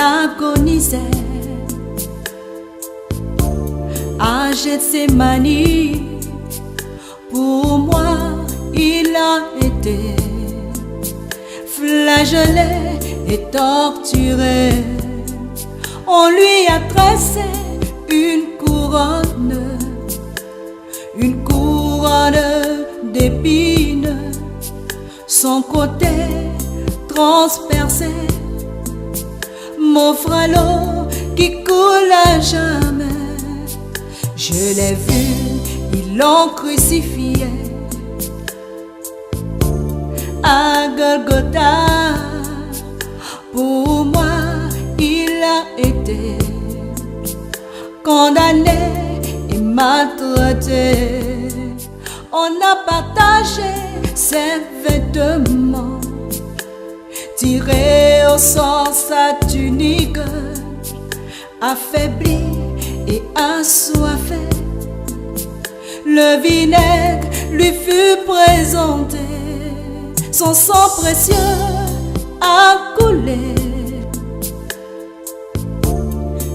agonisait à Gethsémani. Pour moi, il a été flagellé et torturé. On lui a tressé une couronne d'épines, son côté transpercé, mon frelon qui coule à jamais. Je l'ai vu, ils l'ont crucifié à Golgotha. Pour moi, il a été condamné et maltraité. On a partagé ses vêtements, tiré au sort sa tunique, affaibli et assoiffé. Le vinaigre lui fut présenté, son sang précieux a coulé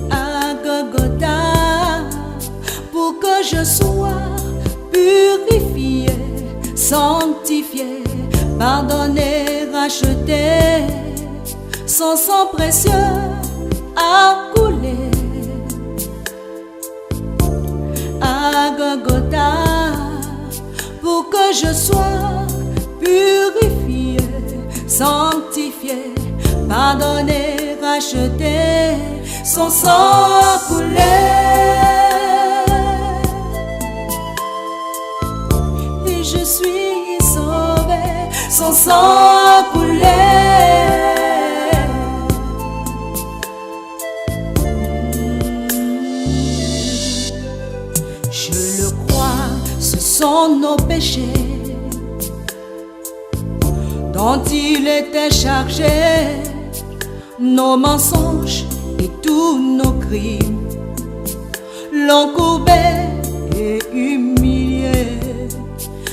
à Golgotha pour que je sois purifié, sanctifié, pardonné, racheté. Son sang précieux a coulé à Golgotha pour que je sois purifié, sanctifié, pardonné, racheté. Son sang a coulé et je suis sauvé. Son sang a coulé. Je le crois, ce sont nos péchés dont il était chargé, nos mensonges et tous nos crimes l'ont courbé et humilié.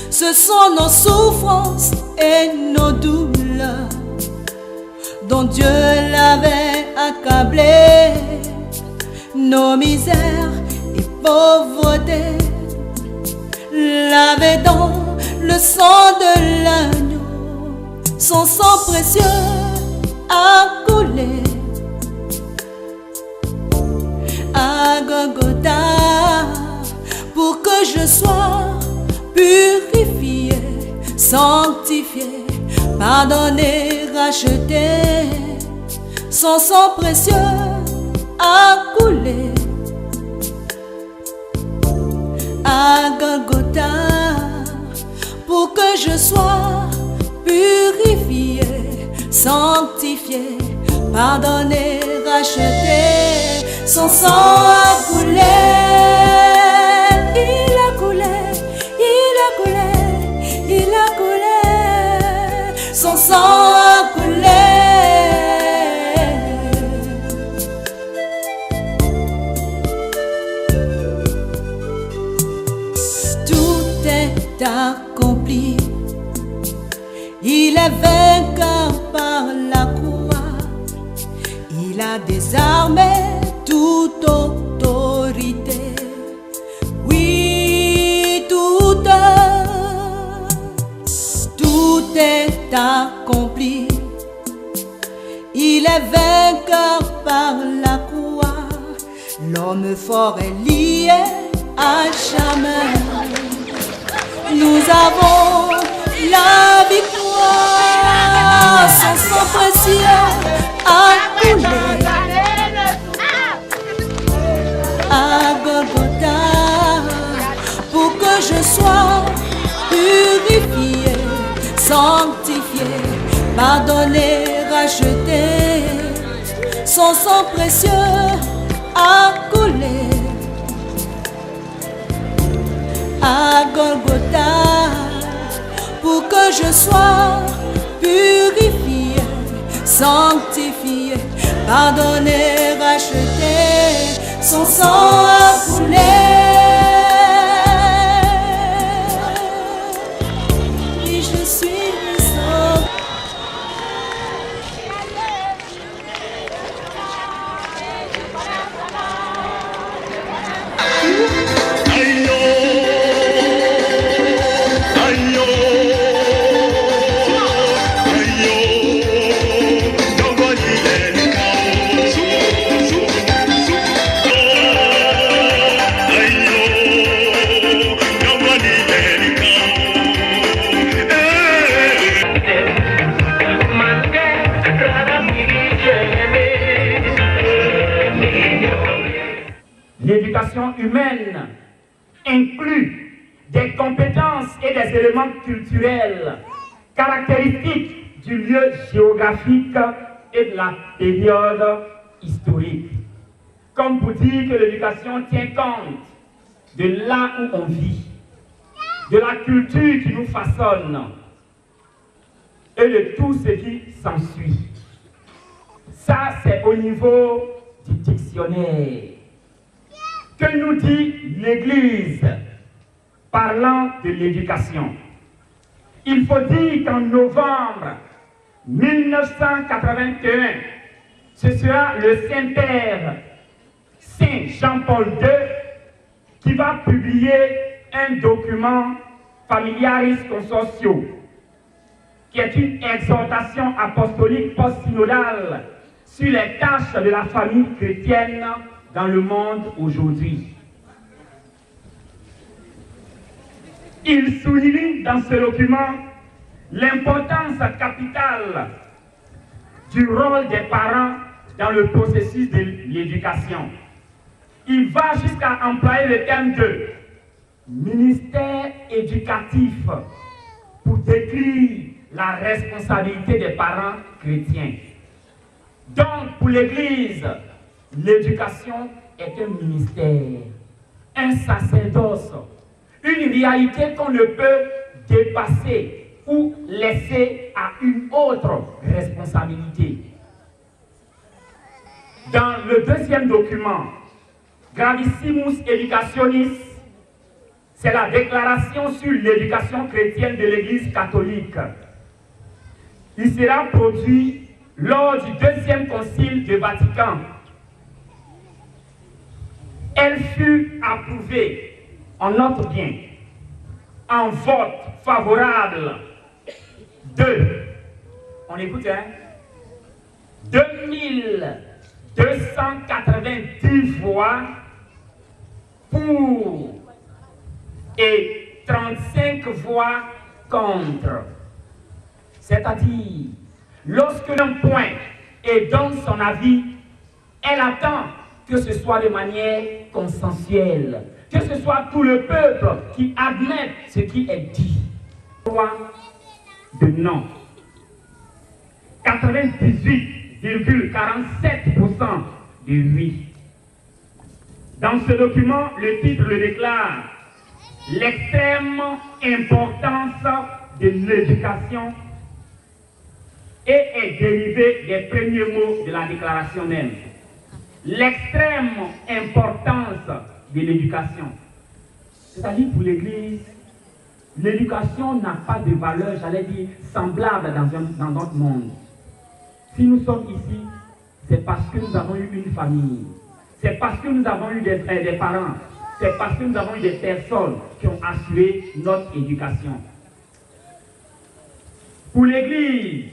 Ce sont nos souffrances et nos douleurs dont Dieu l'avait accablé, nos misères et pauvretés lavées dans le sang de l'agneau. Son sang précieux a coulé à Golgotha pour que je sois purifié, sanctifié, pardonné, racheté. Son sang précieux a coulé à Golgotha pour que je sois purifié, sanctifié, pardonné, racheté. Son sang a coulé, il a coulé, il a coulé, il a coulé. Son sang a coulé. Tout est accompli. Il est vainqueur par la croix. Il a désarmé toute autorité. Oui, tout est accompli. Il est vainqueur par la croix. L'homme fort est lié à jamais. Nous avons la victoire. Son sang précieux a coulé à Golgotha pour que je sois purifié, sanctifié, pardonné, racheté. Son sang précieux a coulé à Golgotha pour que je sois purifié, sanctifié, pardonné, racheté. Son sang a coulé. Et je suis sauvé. humaine inclut des compétences et des éléments culturels caractéristiques du lieu géographique et de la période historique. Comme pour dire que l'éducation tient compte de là où on vit, de la culture qui nous façonne et de tout ce qui s'ensuit. Ça, c'est au niveau du dictionnaire. Que nous dit l'Église parlant de l'éducation? Il faut dire qu'en novembre 1981, ce sera le Saint-Père, Saint Jean-Paul II, qui va publier un document Familiaris Consortio, qui est une exhortation apostolique post-synodale sur les tâches de la famille chrétienne dans le monde aujourd'hui. Il souligne dans ce document l'importance capitale du rôle des parents dans le processus de l'éducation. Il va jusqu'à employer le terme de ministère éducatif pour décrire la responsabilité des parents chrétiens. Donc, pour l'Église, l'éducation est un ministère, un sacerdoce, une réalité qu'on ne peut dépasser ou laisser à une autre responsabilité. Dans le deuxième document, Gravissimus Educationis, c'est la déclaration sur l'éducation chrétienne de l'Église catholique. Il sera produit lors du deuxième concile de Vatican. Elle fut approuvée, on note bien, en vote favorable de, on écoute, 2290 voix pour et 35 voix contre. C'est-à-dire, lorsque l'un pointe et donne son avis, elle attend que ce soit de manière consensuelle, que ce soit tout le peuple qui admette ce qui est dit. De non. 98,47% de oui. Dans ce document, le titre le déclare: l'extrême importance de l'éducation, et est dérivé des premiers mots de la déclaration même. L'extrême importance de l'éducation. C'est-à-dire pour l'Église, l'éducation n'a pas de valeur, j'allais dire, semblable dans notre monde. Si nous sommes ici, c'est parce que nous avons eu une famille. C'est parce que nous avons eu des parents. C'est parce que nous avons eu des personnes qui ont assuré notre éducation. Pour l'Église,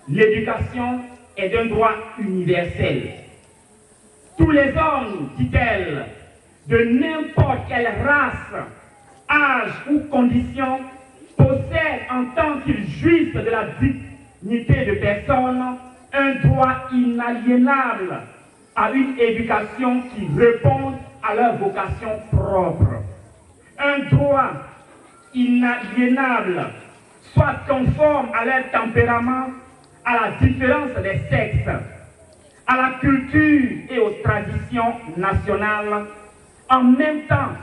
l'éducation est d'un droit universel. Tous les hommes, dit-elle, de n'importe quelle race, âge ou condition, possèdent en tant qu'ils jouissent de la dignité de personne un droit inaliénable à une éducation qui réponde à leur vocation propre. Un droit inaliénable, soit conforme à leur tempérament, à la différence des sexes, à la culture et aux traditions nationales, en même temps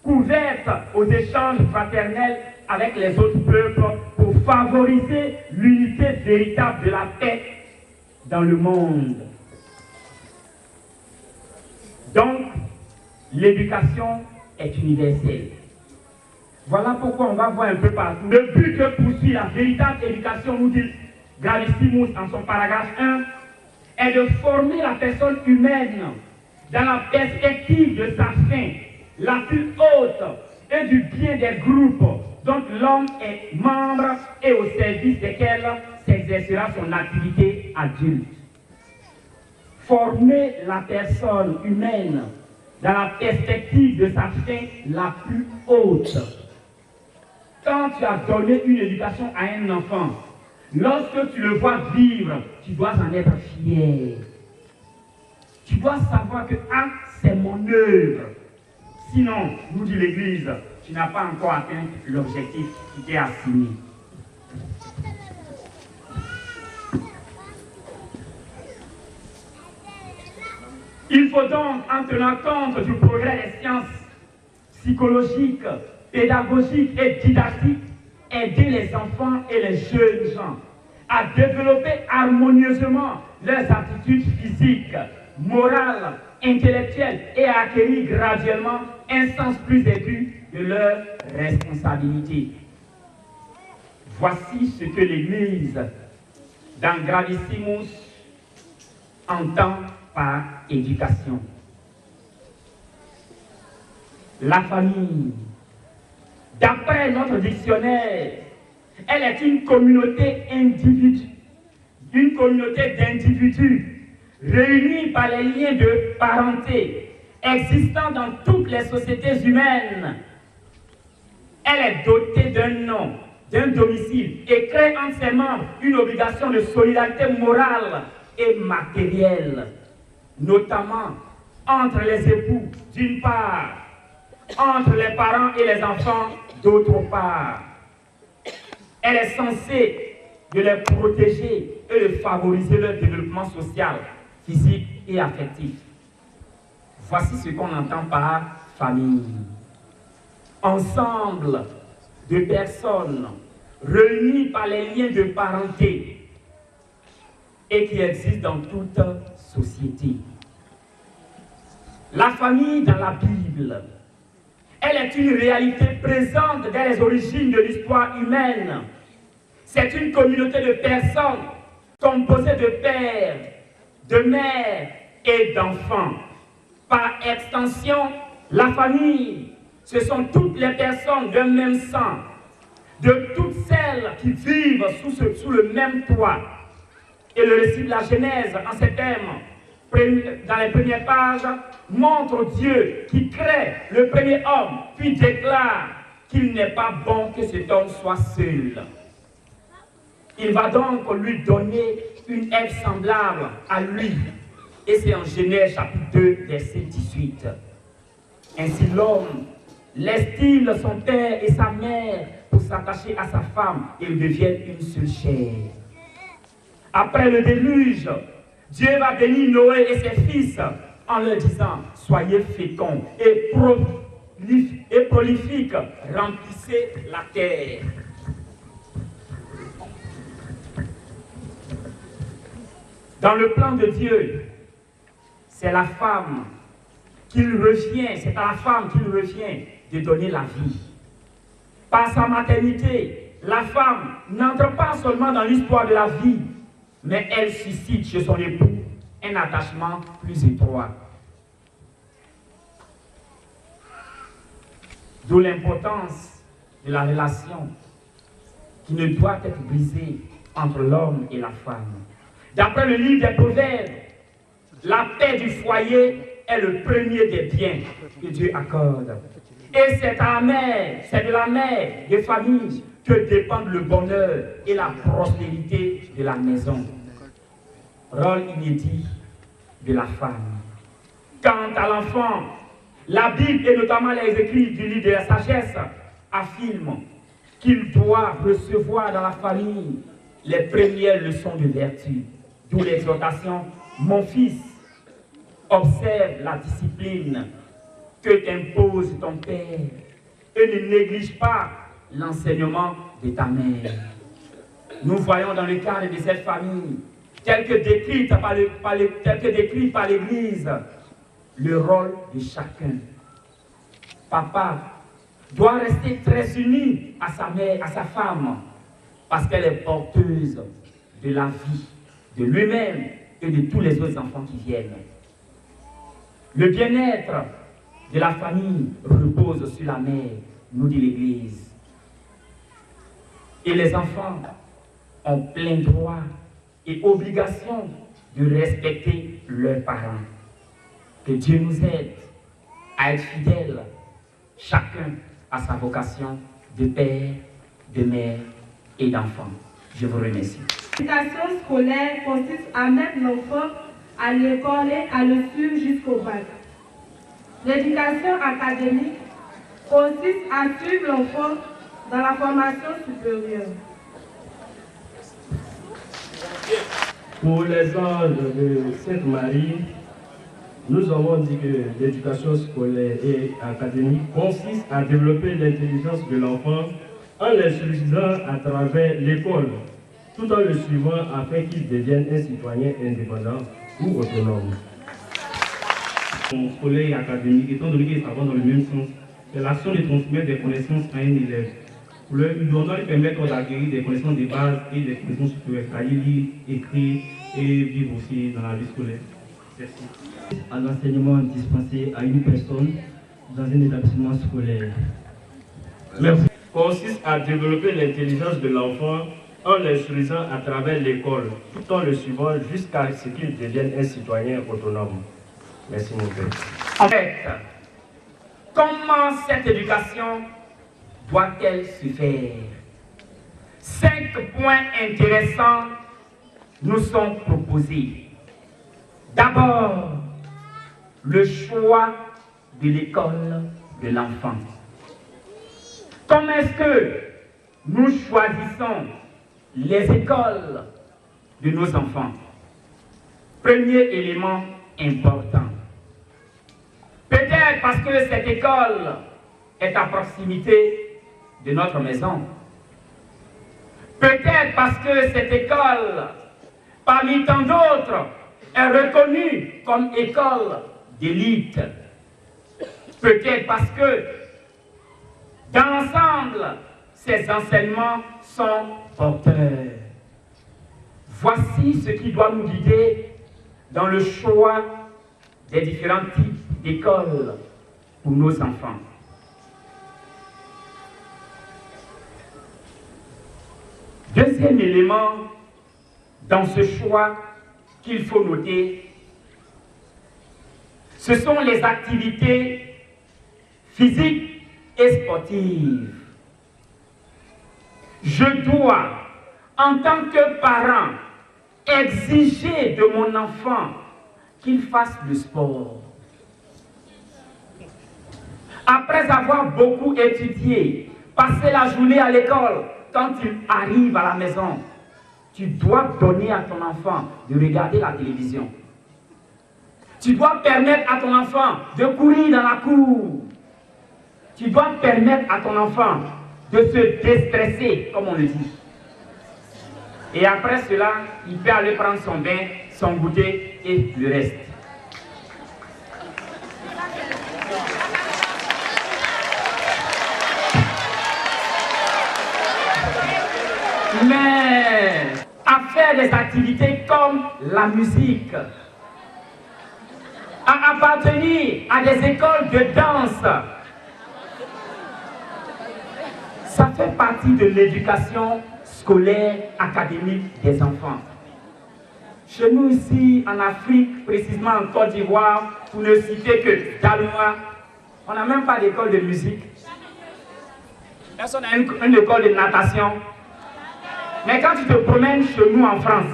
couverte aux échanges fraternels avec les autres peuples pour favoriser l'unité véritable de la paix dans le monde. Donc, l'éducation est universelle. Voilà pourquoi on va voir un peu partout. Le but que poursuit la véritable éducation, nous dit Gravissimus en son paragraphe 1, est de former la personne humaine dans la perspective de sa fin, la plus haute, et du bien des groupes dont l'homme est membre et au service desquels s'exercera son activité adulte. Former la personne humaine dans la perspective de sa fin la plus haute. Quand tu as donné une éducation à un enfant, lorsque tu le vois vivre, tu dois en être fier. Tu dois savoir que c'est mon œuvre. Sinon, nous dit l'Église, tu n'as pas encore atteint l'objectif qui t'est assigné. Il faut donc, en tenant compte du progrès des sciences psychologiques, pédagogiques et didactiques, aider les enfants et les jeunes gens à développer harmonieusement leurs aptitudes physiques, morales, intellectuelles et à acquérir graduellement un sens plus aigu de leurs responsabilités. Voici ce que l'Église, dans Gravissimus, entend par éducation. La famille, d'après notre dictionnaire, elle est une communauté d'individus réunis par les liens de parenté existant dans toutes les sociétés humaines. Elle est dotée d'un nom, d'un domicile et crée entre ses membres une obligation de solidarité morale et matérielle, notamment entre les époux d'une part, entre les parents et les enfants d'autre part. Elle est censée de les protéger et de favoriser leur développement social, physique et affectif. Voici ce qu'on entend par famille. Ensemble de personnes réunies par les liens de parenté et qui existent dans toute société. La famille dans la Bible, elle est une réalité présente dès les origines de l'histoire humaine. C'est une communauté de personnes composée de pères, de mères et d'enfants. Par extension, la famille, ce sont toutes les personnes d'un même sang, de toutes celles qui vivent sous le même toit. Et le récit de la Genèse, en ces termes, dans les premières pages, montre Dieu qui crée le premier homme, puis déclare qu'il n'est pas bon que cet homme soit seul. Il va donc lui donner une aide semblable à lui. Et c'est en Genèse chapitre 2, verset 18. Ainsi l'homme laisse-t-il son père et sa mère pour s'attacher à sa femme et ils deviennent une seule chair. Après le déluge, Dieu va bénir Noé et ses fils en leur disant « Soyez féconds et prolifiques, remplissez la terre. » Dans le plan de Dieu, c'est la femme qu'il revient, c'est à la femme qu'il revient de donner la vie. Par sa maternité, la femme n'entre pas seulement dans l'histoire de la vie, mais elle suscite chez son époux un attachement plus étroit. D'où l'importance de la relation qui ne doit être brisée entre l'homme et la femme. D'après le livre des Proverbes, la paix du foyer est le premier des biens que Dieu accorde. Et c'est de la mère de famille que dépendent le bonheur et la prospérité de la maison. Rôle inédit de la femme. Quant à l'enfant, la Bible et notamment les écrits du livre de la sagesse affirment qu'il doit recevoir dans la famille les premières leçons de vertu. D'où l'exhortation, mon fils, observe la discipline que t'impose ton père et ne néglige pas l'enseignement de ta mère. Nous voyons dans le cadre de cette famille, tel que décrit par l'Église, le rôle de chacun. Papa doit rester très uni à sa mère, à sa femme, parce qu'elle est porteuse de la vie, de lui-même et de tous les autres enfants qui viennent. Le bien-être de la famille repose sur la mère, nous dit l'Église. Et les enfants ont plein droit et obligation de respecter leurs parents. Que Dieu nous aide à être fidèles, chacun à sa vocation de père, de mère et d'enfant. Je vous remercie. L'éducation scolaire consiste à mettre l'enfant à l'école et à le suivre jusqu'au bac. L'éducation académique consiste à suivre l'enfant dans la formation supérieure. Pour les anges de Sainte-Marie, nous avons dit que l'éducation scolaire et académique consiste à développer l'intelligence de l'enfant en l'instruisant à travers l'école, tout en le suivant afin qu'il devienne un citoyen indépendant ou autonome. Scolaire et académique, étant donné que ça va dans le même sens, c'est l'action de transmettre des connaissances à un élève. Lui permettre d'acquérir des connaissances de base et des connaissances supérieures, c'est-à-dire lire, écrire et vivre aussi dans la vie scolaire. Merci. À l'enseignement dispensé à une personne dans un établissement scolaire. Merci. Consiste à développer l'intelligence de l'enfant en l'instruisant à travers l'école, tout en le suivant jusqu'à ce qu'il devienne un citoyen autonome. Merci mon père. En fait, comment cette éducation doit-elle se faire? 5 points intéressants nous sont proposés. D'abord, le choix de l'école de l'enfant. Comment est-ce que nous choisissons les écoles de nos enfants? Premier élément important. Peut-être parce que cette école est à proximité de notre maison. Peut-être parce que cette école, parmi tant d'autres, est reconnue comme école d'élite. Peut-être parce que, dans l'ensemble, ces enseignements sont porteurs. Voici ce qui doit nous guider dans le choix des différents types d'écoles pour nos enfants. Deuxième élément dans ce choix qu'il faut noter, ce sont les activités physiques et sportives. Je dois, en tant que parent, exiger de mon enfant qu'il fasse le sport. Après avoir beaucoup étudié, passé la journée à l'école, quand il arrive à la maison, tu dois donner à ton enfant de regarder la télévision. Tu dois permettre à ton enfant de courir dans la cour. Tu dois permettre à ton enfant de se déstresser, comme on le dit. Et après cela, il peut aller prendre son bain, son goûter et le reste. Mais à faire des activités comme la musique, à appartenir à des écoles de danse, ça fait partie de l'éducation scolaire académique des enfants. Chez nous ici en Afrique, précisément en Côte d'Ivoire, pour ne citer que Daloua, on n'a même pas d'école de musique. Personne n'a une école de natation. Mais quand tu te promènes chez nous en France,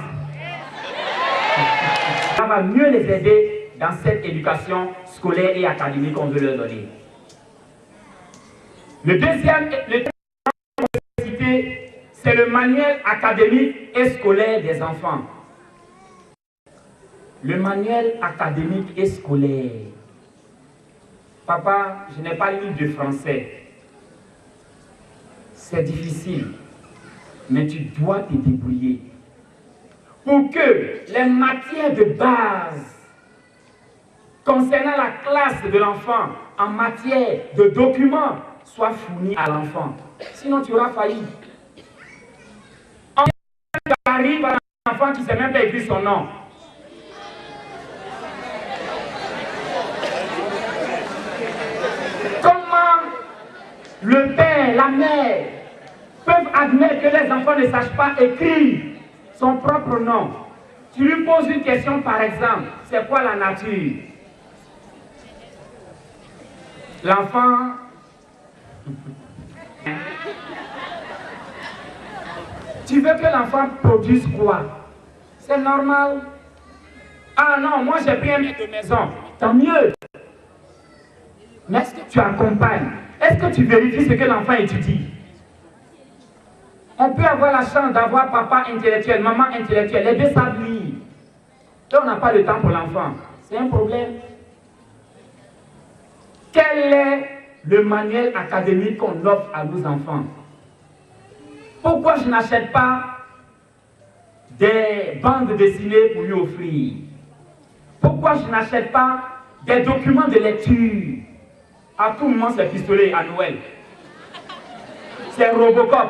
ça va mieux les aider dans cette éducation scolaire et académique qu'on veut leur donner. Le deuxième, c'est le manuel académique et scolaire des enfants. Le manuel académique et scolaire. Papa, je n'ai pas lu de français. C'est difficile. Mais tu dois te débrouiller pour que les matières de base concernant la classe de l'enfant en matière de documents soient fournies à l'enfant. Sinon, tu auras failli. On arrive à un enfant qui ne sait même pas écrire son nom. Comment le père, la mère peuvent admettre que les enfants ne sachent pas écrire son propre nom? Tu lui poses une question par exemple, c'est quoi la nature? L'enfant... Tu veux que l'enfant produise quoi? C'est normal. Ah non, moi j'ai pris un maître de maison. Tant mieux. Mais est-ce que tu accompagnes? Est-ce que tu vérifies ce que l'enfant étudie? On peut avoir la chance d'avoir papa intellectuel, maman intellectuelle, les deux savent lire. Et on n'a pas le temps pour l'enfant. C'est un problème. Quel est le manuel académique qu'on offre à nos enfants? Pourquoi je n'achète pas des bandes dessinées pour lui offrir? Pourquoi je n'achète pas des documents de lecture? À tout moment, c'est pistolet à Noël. C'est Robocop.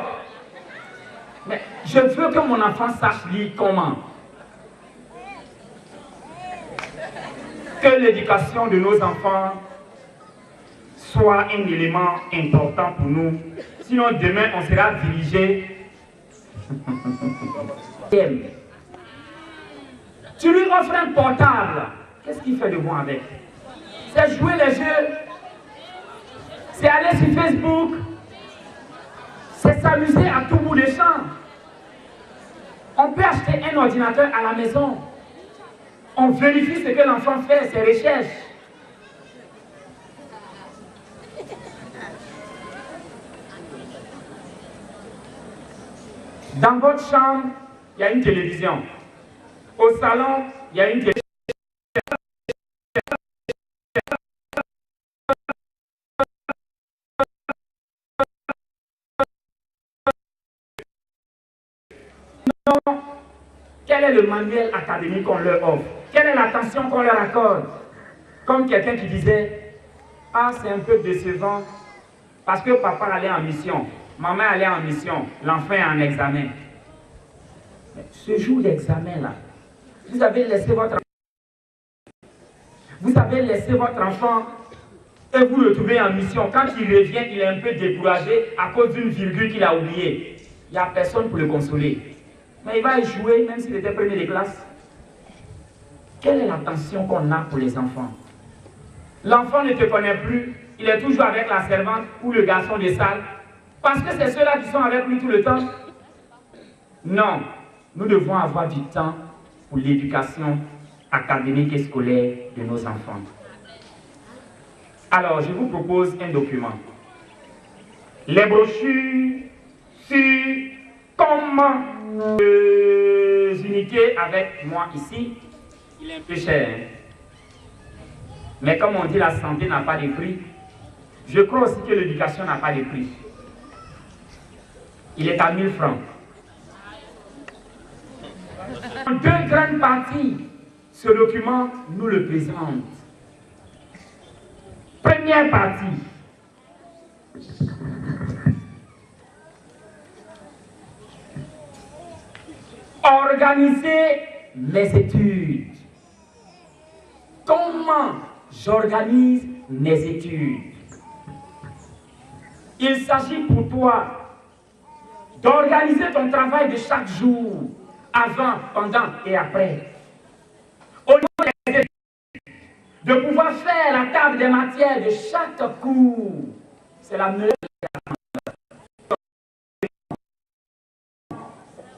Mais je veux que mon enfant sache lire comment. Que l'éducation de nos enfants soit un élément important pour nous. Sinon, demain, on sera dirigé. Tu lui offres un portable. Qu'est-ce qu'il fait de bon avec? C'est jouer les jeux. C'est aller sur Facebook. C'est s'amuser à tout bout des champs. On peut acheter un ordinateur à la maison. On vérifie ce que l'enfant fait, ses recherches. Dans votre chambre, il y a une télévision. Au salon, il y a une télévision. Non. Quel est le manuel académique qu'on leur offre? Quelle est l'attention qu'on leur accorde? Comme quelqu'un qui disait, ah, c'est un peu décevant parce que papa allait en mission, maman allait en mission, l'enfant est en examen. Mais ce jour d'examen là, vous avez laissé votre enfant et vous le trouvez en mission. Quand il revient, il est un peu découragé à cause d'une virgule qu'il a oubliée. Il n'y a personne pour le consoler. Mais il va échouer même s'il était premier de classe. Quelle est l'attention qu'on a pour les enfants? L'enfant ne te connaît plus, il est toujours avec la servante ou le garçon de salle, parce que c'est ceux-là qui sont avec lui tout le temps. Non, nous devons avoir du temps pour l'éducation académique et scolaire de nos enfants. Alors, je vous propose un document. Les brochures sur comment les unités avec moi ici, il est un peu cher. Mais comme on dit, la santé n'a pas de prix. Je crois aussi que l'éducation n'a pas de prix. Il est à 1000 francs. En deux grandes parties, ce document nous le présente. Première partie. Organiser mes études. Comment j'organise mes études? Il s'agit pour toi d'organiser ton travail de chaque jour, avant, pendant et après. Au niveau des études, de pouvoir faire la table des matières de chaque cours. C'est la meilleure.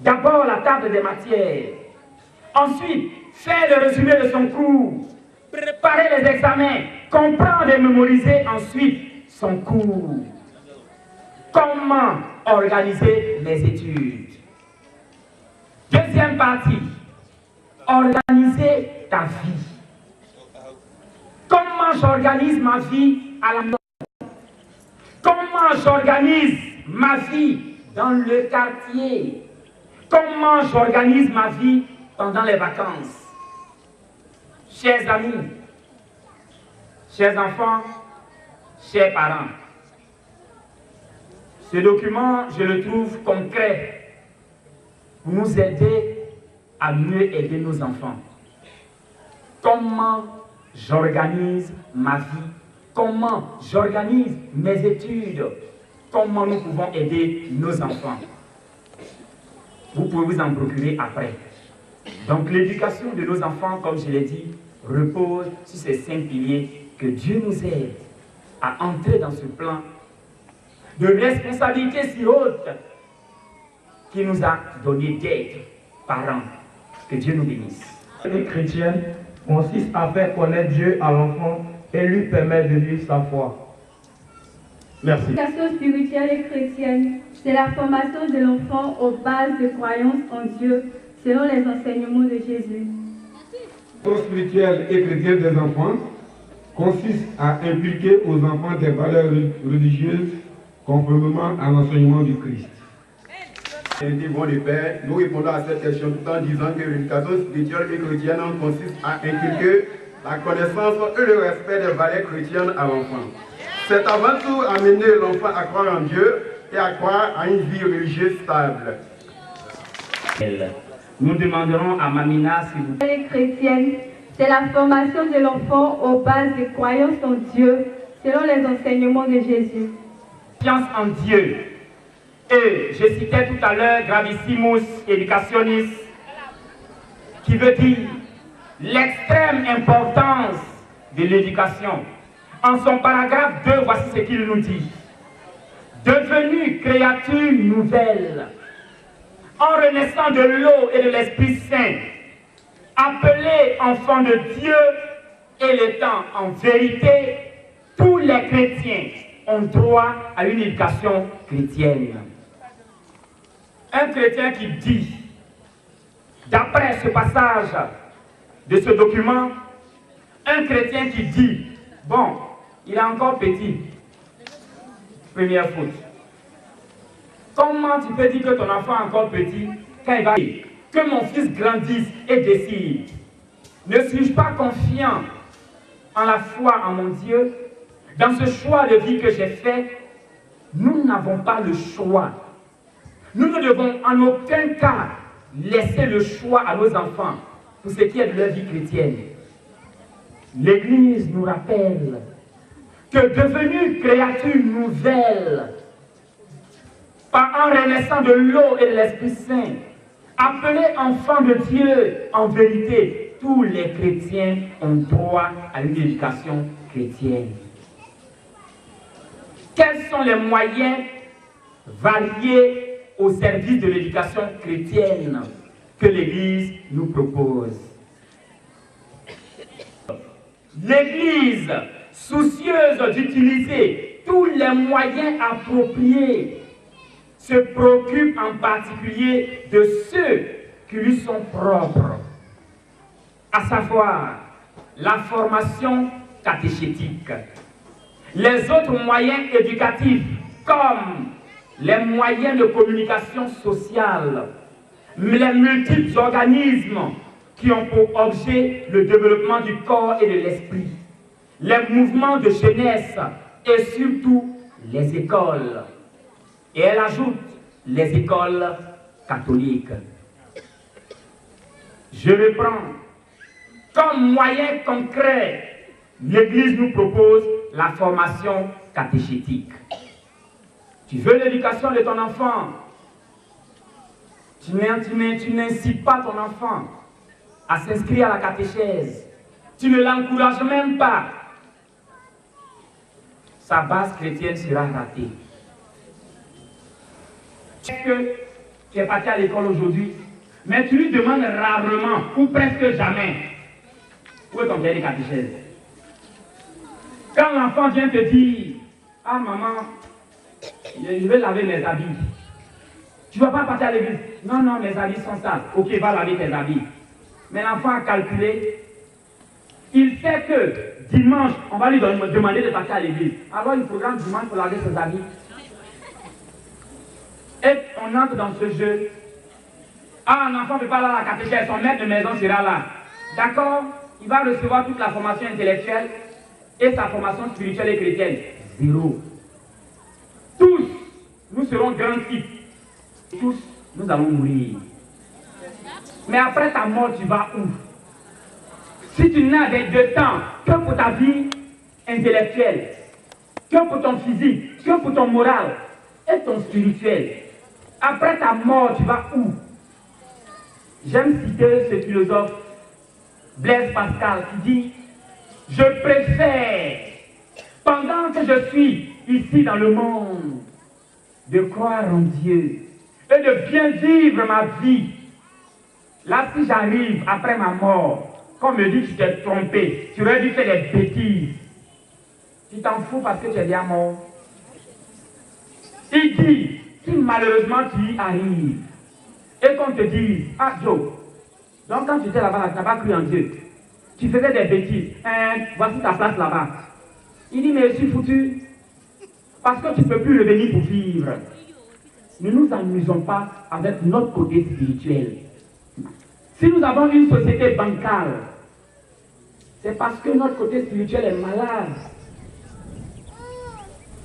D'abord la table des matières. Ensuite, faire le résumé de son cours. Préparer les examens. Comprendre et mémoriser ensuite son cours. Comment organiser mes études? Deuxième partie. Organiser ta vie. Comment j'organise ma vie à la maison? Comment j'organise ma vie dans le quartier? Comment j'organise ma vie pendant les vacances? Chers amis, chers enfants, chers parents, ce document, je le trouve concret pour nous aider à mieux aider nos enfants. Comment j'organise ma vie? Comment j'organise mes études? Comment nous pouvons aider nos enfants? Vous pouvez vous en procurer après. Donc l'éducation de nos enfants, comme je l'ai dit, repose sur ces 5 piliers. Que Dieu nous aide à entrer dans ce plan de responsabilité si haute qui nous a donné d'être parents. Que Dieu nous bénisse. L'éducation chrétienne consiste à faire connaître Dieu à l'enfant et et lui permettre de vivre sa foi. Merci. L'éducation spirituelle et chrétienne, c'est la formation de l'enfant aux bases de croyance en Dieu, selon les enseignements de Jésus. L'éducation spirituelle et chrétienne des enfants consiste à impliquer aux enfants des valeurs religieuses conformément à l'enseignement du Christ. Bon le Père, nous répondons à cette question tout en disant que l'éducation spirituelle et chrétienne consiste à inculquer la connaissance et le respect des valeurs chrétiennes à l'enfant. C'est avant tout amener l'enfant à croire en Dieu et à croire à une vie religieuse stable. Nous demanderons à Mamina si vous... Les chrétiennes, c'est la formation de l'enfant aux bases de croyance en Dieu, selon les enseignements de Jésus. Confiance en Dieu. Et je citais tout à l'heure Gravissimus Educationis, qui veut dire l'extrême importance de l'éducation. En son paragraphe 2, voici ce qu'il nous dit. Devenu créature nouvelle, en renaissant de l'eau et de l'Esprit Saint, appelé enfant de Dieu et l'étant en vérité, tous les chrétiens ont droit à une éducation chrétienne. Un chrétien qui dit, d'après ce passage de ce document, un chrétien qui dit, bon, il est encore petit, première faute. Comment tu peux dire que ton enfant est encore petit quand il va dire que mon fils grandisse et décide? Ne suis-je pas confiant en la foi en mon Dieu? Dans ce choix de vie que j'ai fait, nous n'avons pas le choix. Nous ne devons en aucun cas laisser le choix à nos enfants pour ce qui est de leur vie chrétienne. L'Église nous rappelle que devenue créature nouvelle, en renaissant de l'eau et de l'Esprit Saint, appelé enfant de Dieu, en vérité, tous les chrétiens ont droit à une éducation chrétienne. Quels sont les moyens variés au service de l'éducation chrétienne que l'Église nous propose? L'Église, soucieuse d'utiliser tous les moyens appropriés, se préoccupe en particulier de ceux qui lui sont propres, à savoir la formation catéchétique, les autres moyens éducatifs comme les moyens de communication sociale, les multiples organismes qui ont pour objet le développement du corps et de l'esprit, les mouvements de jeunesse et surtout les écoles. Et elle ajoute les écoles catholiques. Je reprends. Comme moyen concret, l'Église nous propose la formation catéchétique. Tu veux l'éducation de ton enfant, tu n'incites pas ton enfant à s'inscrire à la catéchèse. Tu ne l'encourages même pas. Sa base chrétienne sera ratée. Que tu es parti à l'école aujourd'hui, mais tu lui demandes rarement, ou presque jamais, où est ton cahier de catéchèse? Quand l'enfant vient te dire, ah maman, je vais laver mes habits. Tu ne vas pas partir à l'église. Non, non, mes habits sont sales. Ok, va laver tes habits. Mais l'enfant a calculé. Il sait que dimanche, on va lui demander de partir à l'église. Alors il programme dimanche pour laver ses habits. Et on entre dans ce jeu. Ah, un enfant ne peut pas aller à la catéchèse, son maître de maison sera là. D'accord? Il va recevoir toute la formation intellectuelle et sa formation spirituelle et chrétienne. Zéro. Tous, nous serons grands types. Tous, nous allons mourir. Mais après ta mort, tu vas où? Si tu n'as de temps que pour ta vie intellectuelle, que pour ton physique, que pour ton moral et ton spirituel, après ta mort, tu vas où? J'aime citer ce philosophe Blaise Pascal qui dit: je préfère, pendant que je suis ici dans le monde, de croire en Dieu et de bien vivre ma vie. Là, si j'arrive après ma mort, qu'on me dit que tu t'es trompé, tu aurais dû faire des bêtises, Tu t'en fous parce que tu es bien mort. Il dit, si malheureusement tu y arrives, et qu'on te dise, ah Joe, donc quand tu étais là-bas, tu n'as pas cru en Dieu. Tu faisais des bêtises. Voici ta place là-bas. Il dit, mais je suis foutu. Parce que tu ne peux plus revenir pour vivre. Ne nous amusons pas avec notre côté spirituel. Si nous avons une société bancale, c'est parce que notre côté spirituel est malade.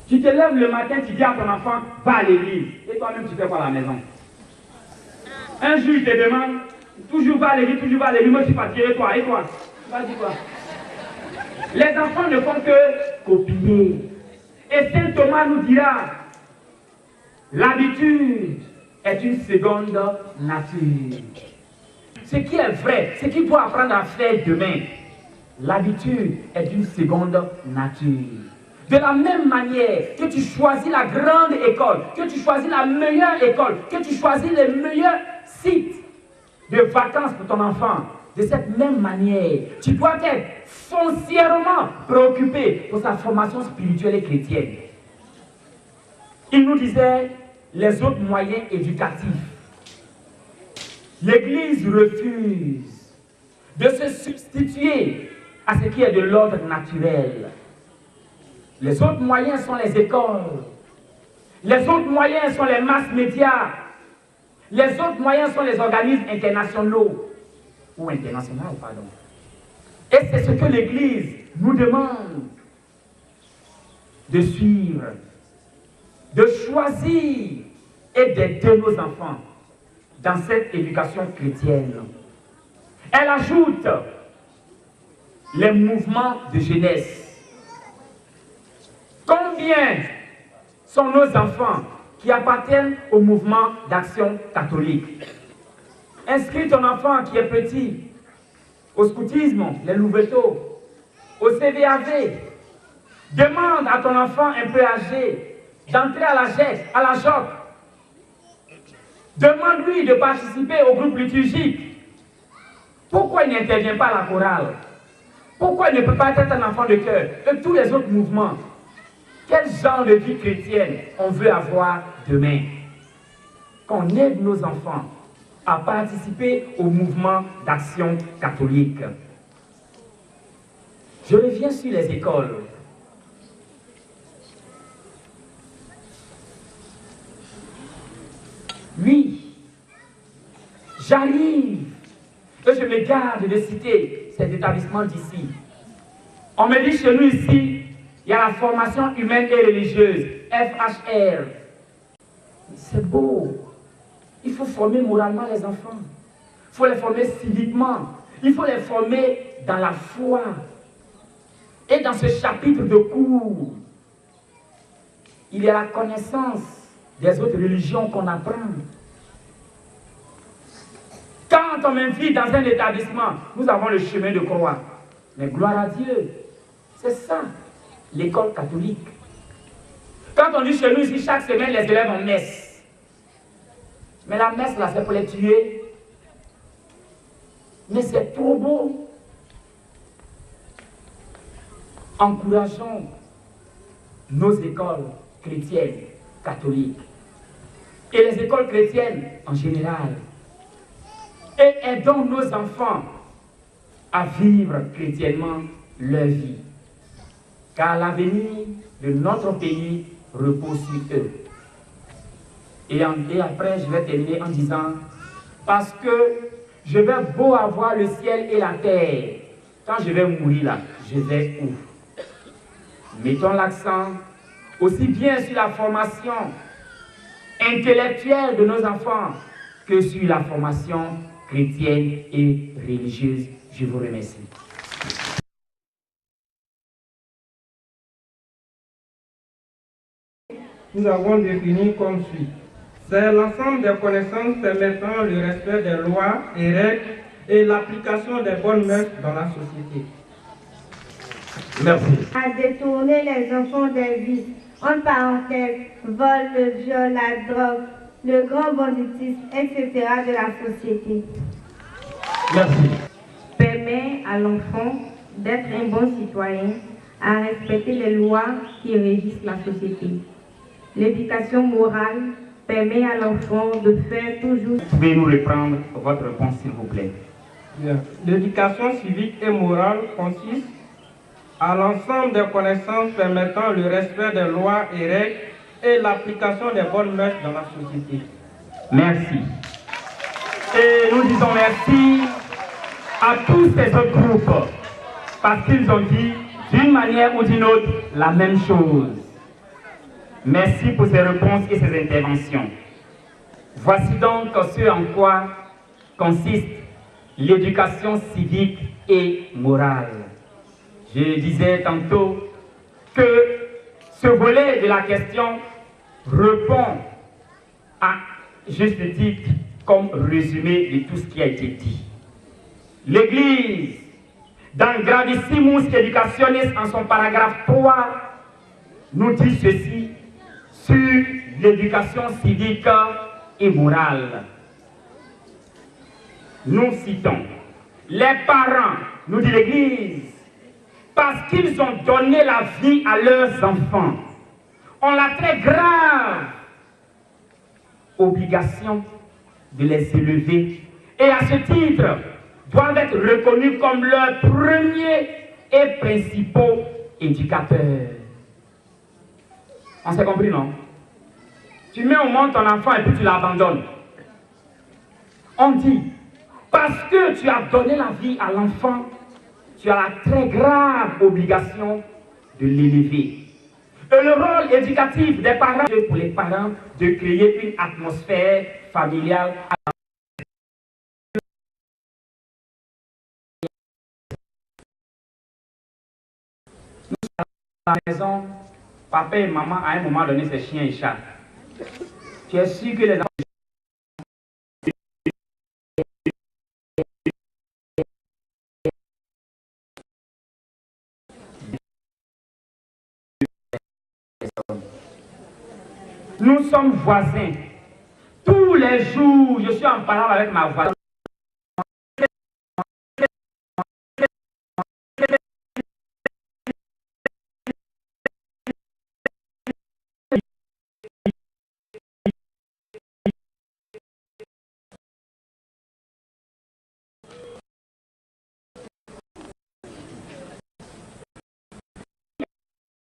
Tu te lèves le matin, tu dis à ton enfant, va à l'église. Et toi-même, tu fais quoi à la maison? Un jour, il te demande, toujours va à l'église, toujours va à l'église. Moi, je suis fatigué, et toi? Tu vas dire quoi? Les enfants ne font que copier. Et Saint Thomas nous dira, l'habitude est une seconde nature. Ce qui est vrai, ce qu'il faut apprendre à faire demain, l'habitude est une seconde nature. De la même manière que tu choisis la grande école, que tu choisis la meilleure école, que tu choisis les meilleurs sites de vacances pour ton enfant, de cette même manière, tu dois être foncièrement préoccupé pour sa formation spirituelle et chrétienne. Il nous disait les autres moyens éducatifs. L'Église refuse de se substituer à ce qui est de l'ordre naturel. Les autres moyens sont les écoles. Les autres moyens sont les masses médias. Les autres moyens sont les organismes internationaux. Ou internationaux, pardon. Et c'est ce que l'Église nous demande de suivre, de choisir et d'aider nos enfants dans cette éducation chrétienne. Elle ajoute les mouvements de jeunesse. Combien sont nos enfants qui appartiennent au mouvement d'action catholique? Inscris ton enfant qui est petit au scoutisme, les Louveteaux, au CVAV. Demande à ton enfant un peu âgé d'entrer à la GEC, à la JOC. Demande-lui de participer au groupe liturgique. Pourquoi il n'intervient pas à la chorale? Pourquoi il ne peut pas être un enfant de cœur? Et tous les autres mouvements. Quel genre de vie chrétienne on veut avoir demain? Qu'on aide nos enfants à participer au mouvement d'action catholique. Je reviens sur les écoles. Oui, j'arrive et je me garde de citer ces établissements d'ici. On me dit chez nous ici, il y a la formation humaine et religieuse, FHR. C'est beau. Il faut former moralement les enfants. Il faut les former civiquement. Il faut les former dans la foi. Et dans ce chapitre de cours, il y a la connaissance des autres religions qu'on apprend. Quand on m'invite dans un établissement, nous avons le chemin de croix. Mais gloire à Dieu, c'est ça, l'école catholique. Quand on dit chez nous ici, chaque semaine, les élèves en messe. Mais la messe, là, c'est pour les tuer. Mais c'est trop beau. Encourageons nos écoles chrétiennes, catholiques, et les écoles chrétiennes en général. Et aidons nos enfants à vivre chrétiennement leur vie. Car l'avenir de notre pays repose sur eux. Et après, je vais terminer en disant, parce que je vais beau avoir le ciel et la terre, quand je vais mourir là, je vais où? Mettons l'accent aussi bien sur la formation intellectuelle de nos enfants que sur la formation chrétienne et religieuse. Je vous remercie. Nous avons défini comme suit. C'est l'ensemble des connaissances permettant le respect des lois et règles et l'application des bonnes mœurs dans la société. Merci. À détourner les enfants des vices, en parenthèse, vol, le viol, la drogue, le grand banditisme, etc. de la société. Merci. Permet à l'enfant d'être un bon citoyen à respecter les lois qui régissent la société. L'éducation morale permet à l'enfant de faire toujours... Pouvez-vous reprendre votre réponse, s'il vous plaît? L'éducation civique et morale consiste à l'ensemble des connaissances permettant le respect des lois et règles et l'application des bonnes mœurs dans la société. Merci. Et nous disons merci à tous ces autres groupes parce qu'ils ont dit d'une manière ou d'une autre la même chose. Merci pour ces réponses et ces interventions. Voici donc ce en quoi consiste l'éducation civique et morale. Je disais tantôt que ce volet de la question répond à juste titre comme résumé de tout ce qui a été dit. L'Église, dans Gravissimus Educationis, en son paragraphe 3, nous dit ceci sur l'éducation civique et morale. Nous citons, les parents, nous dit l'Église, parce qu'ils ont donné la vie à leurs enfants, ont la très grave obligation de les élever et à ce titre doivent être reconnus comme leurs premiers et principaux éducateurs. On s'est compris, non? Tu mets au monde ton enfant et puis tu l'abandonnes. On dit, parce que tu as donné la vie à l'enfant, tu as la très grave obligation de l'élever. Et le rôle éducatif des parents, c'est pour les parents de créer une atmosphère familiale. À la maison, papa et maman, à un moment donné, c'est chien et chat. Tu es sûr que les enfants... Nous sommes voisins. Tous les jours, je suis en parlant avec ma voisine.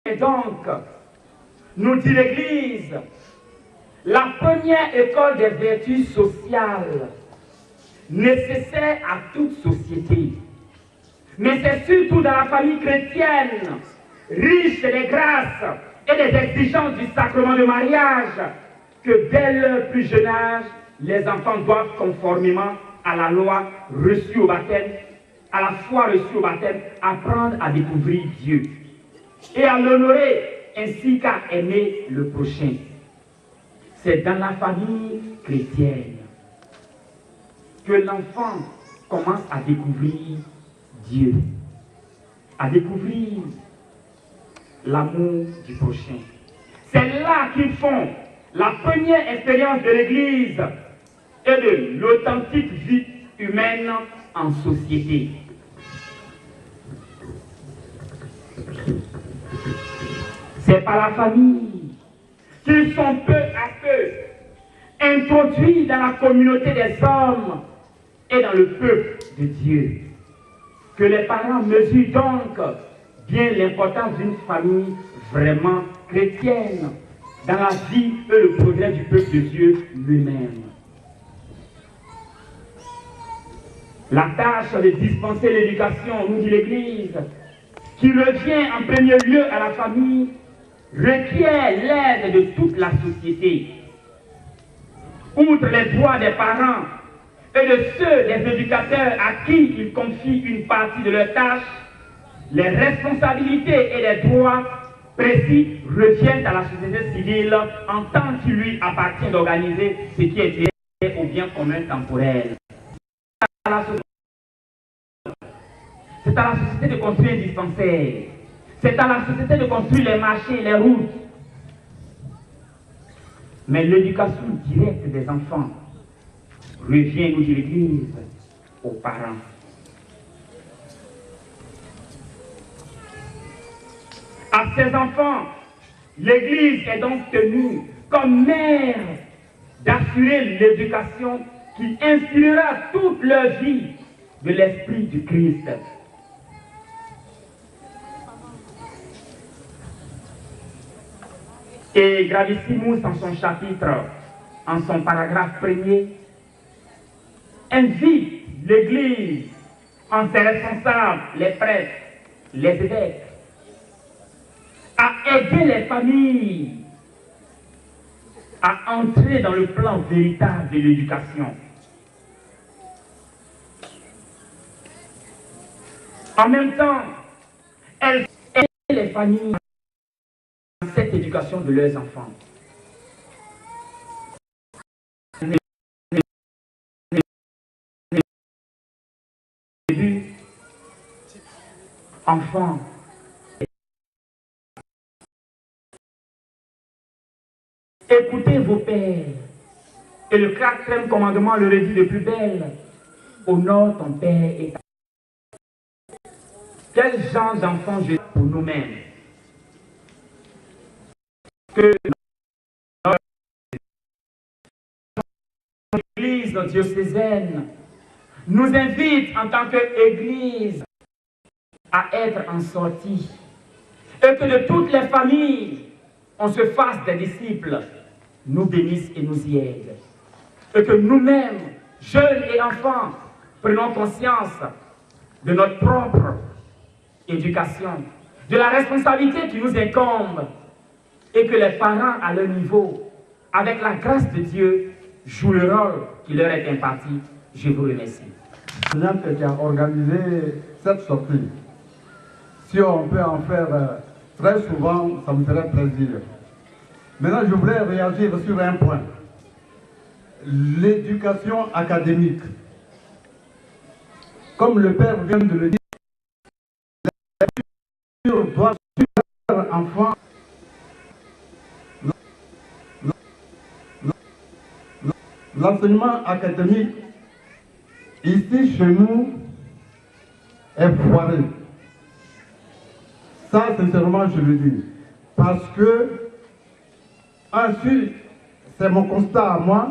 Et donc, nous dit l'Église, la première école des vertus sociales nécessaire à toute société, mais c'est surtout dans la famille chrétienne, riche des grâces et des exigences du sacrement de mariage, que dès leur plus jeune âge, les enfants doivent, conformément à la loi reçue au baptême, à la foi reçue au baptême, apprendre à découvrir Dieu et à l'honorer ainsi qu'à aimer le prochain. C'est dans la famille chrétienne que l'enfant commence à découvrir Dieu, à découvrir l'amour du prochain. C'est là qu'ils font la première expérience de l'Église et de l'authentique vie humaine en société. C'est par la famille qu'ils sont peu à peu introduits dans la communauté des hommes et dans le peuple de Dieu. Que les parents mesurent donc bien l'importance d'une famille vraiment chrétienne dans la vie et le progrès du peuple de Dieu lui-même. La tâche de dispenser l'éducation, nous dit l'Église, qui revient en premier lieu à la famille, requiert l'aide de toute la société. Outre les droits des parents et de ceux des éducateurs à qui ils confient une partie de leur tâche, les responsabilités et les droits précis reviennent à la société civile en tant qu'il lui appartient d'organiser ce qui est lié au bien commun temporel. C'est à la société de construire un dispensaire. C'est à la société de construire les marchés, les routes. Mais l'éducation directe des enfants revient, nous dit l'Église, aux parents. À ses enfants, l'Église est donc tenue comme mère d'assurer l'éducation qui inspirera toute leur vie de l'Esprit du Christ. Et Gravissimus, en son chapitre, en son paragraphe premier, invite l'Église, en ses responsables, les prêtres, les évêques, à aider les familles à entrer dans le plan véritable de l'éducation. En même temps, elle aide les familles dans cette éducation de leurs enfants. Enfants, écoutez vos pères. Et le 4e commandement le redit de plus belle. Honore ton père et ta mère. Quel genre d'enfants je suis pour nous-mêmes? Que notre Église diocésaine nous invite en tant qu'Église à être en sortie. Et que de toutes les familles, on se fasse des disciples, nous bénisse et nous y aide. Et que nous-mêmes, jeunes et enfants, prenons conscience de notre propre éducation, de la responsabilité qui nous incombe, et que les parents à leur niveau, avec la grâce de Dieu, jouent le rôle qui leur est imparti. Je vous remercie. L'enseignante qui a organisé cette sortie, si on peut en faire très souvent, ça me ferait plaisir. Maintenant, je voudrais réagir sur un point. L'éducation académique. Comme le père vient de le dire, l'éducation doit suivre l'enfant. L'enseignement académique, ici chez nous, est foiré. Ça, sincèrement, je le dis. Parce que, ensuite, c'est mon constat à moi,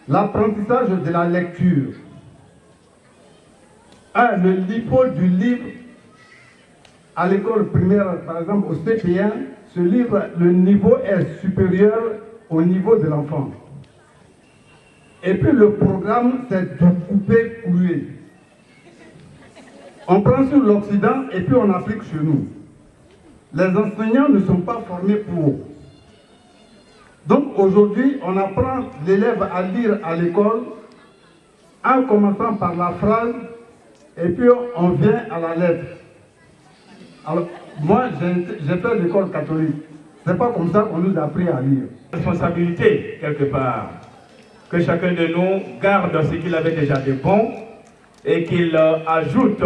l'apprentissage de la lecture. Le niveau du livre, à l'école primaire, par exemple, au CP1, ce livre, le niveau est supérieur au niveau de l'enfant. Et puis le programme, c'est de couper-couler. On prend sur l'Occident et puis on applique chez nous. Les enseignants ne sont pas formés pour. Donc aujourd'hui, on apprend l'élève à lire à l'école en commençant par la phrase et puis on vient à la lettre. Alors, moi, j'ai fait l'école catholique. C'est pas comme ça qu'on nous a appris à lire. Responsabilité, quelque part. Que chacun de nous garde ce qu'il avait déjà de bon et qu'il ajoute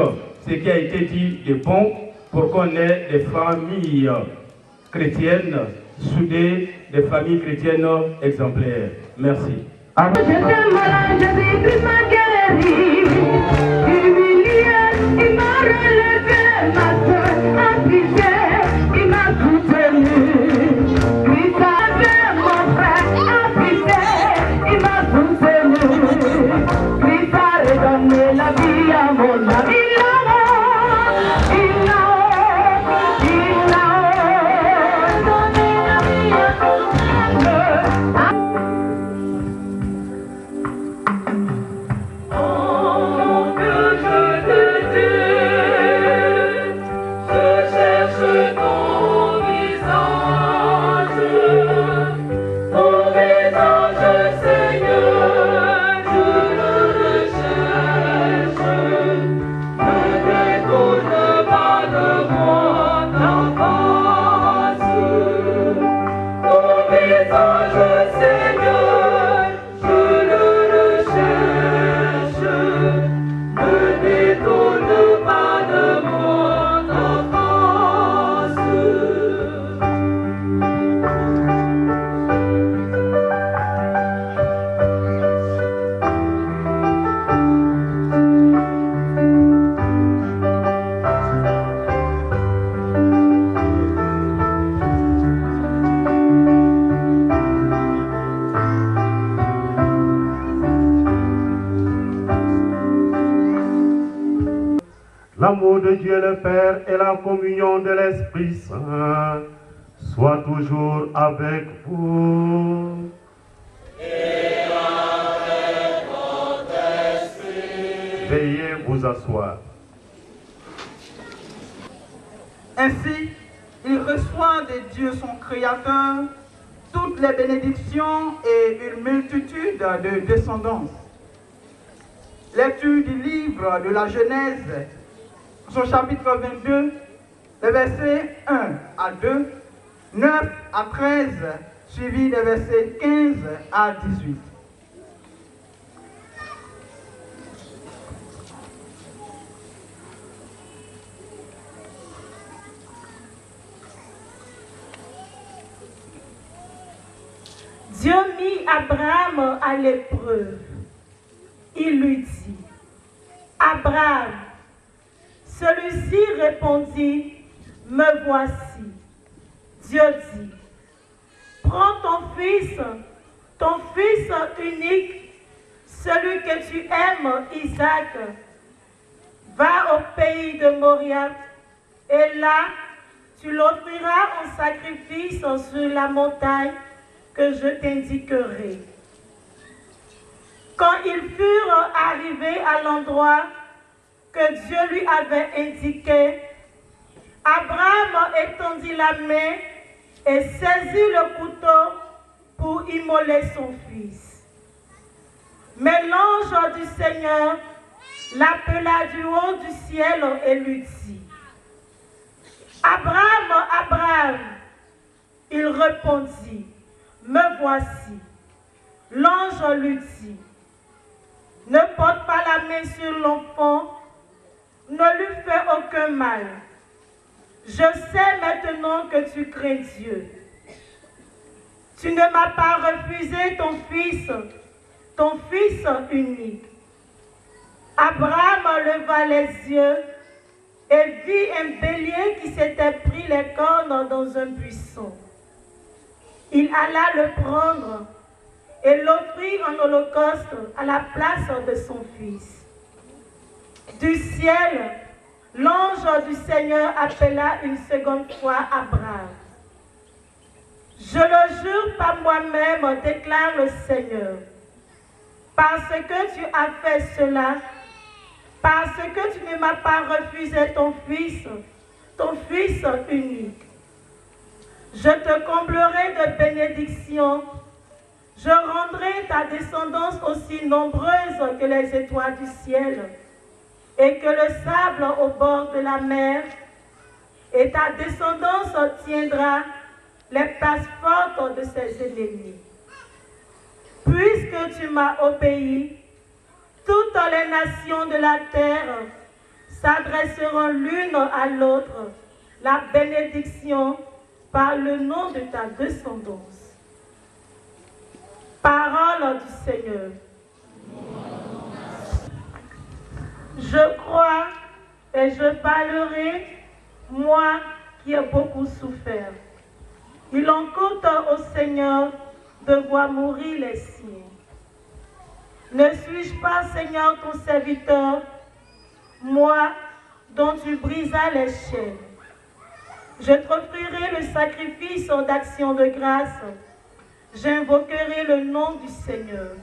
ce qui a été dit de bon pour qu'on ait des familles chrétiennes soudées, des familles chrétiennes exemplaires. Merci. l'amour de Dieu le Père et la communion de l'Esprit Saint soient toujours avec vous. Et avec votre esprit. Veuillez vous asseoir. Ainsi, il reçoit de Dieu son Créateur toutes les bénédictions et une multitude de descendants. Lecture du livre de la Genèse, son chapitre 22, les versets 1 à 2, 9 à 13, suivi des versets 15 à 18. Dieu mit Abraham à l'épreuve. Il lui dit, Abraham, celui-ci répondit, me voici. Dieu dit, prends ton fils unique, celui que tu aimes, Isaac, va au pays de Moria, et là, tu l'offriras en sacrifice sur la montagne que je t'indiquerai. Quand ils furent arrivés à l'endroit que Dieu lui avait indiqué, Abraham étendit la main et saisit le couteau pour immoler son fils. Mais l'ange du Seigneur l'appela du haut du ciel et lui dit, Abraham, Abraham. Il répondit, me voici. L'ange lui dit, ne porte pas la main sur l'enfant, ne lui fais aucun mal. Je sais maintenant que tu crains Dieu. Tu ne m'as pas refusé ton fils unique. Abraham leva les yeux et vit un bélier qui s'était pris les cornes dans un buisson. Il alla le prendre et l'offrit en holocauste à la place de son fils. Du ciel, l'ange du Seigneur appela une seconde fois Abraham. Je le jure par moi-même, déclare le Seigneur, parce que tu as fait cela, parce que tu ne m'as pas refusé ton fils unique. Je te comblerai de bénédictions, je rendrai ta descendance aussi nombreuse que les étoiles du ciel et que le sable au bord de la mer, et ta descendance tiendra les places fortes de ses ennemis. Puisque tu m'as obéi, toutes les nations de la terre s'adresseront l'une à l'autre la bénédiction par le nom de ta descendance. Parole du Seigneur. Je crois et je parlerai, moi qui ai beaucoup souffert. Il en coûte au Seigneur de voir mourir les siens. Ne suis-je pas, Seigneur, ton serviteur, moi dont tu brisas les chaînes? Je t'offrirai le sacrifice d'action de grâce. J'invoquerai le nom du Seigneur.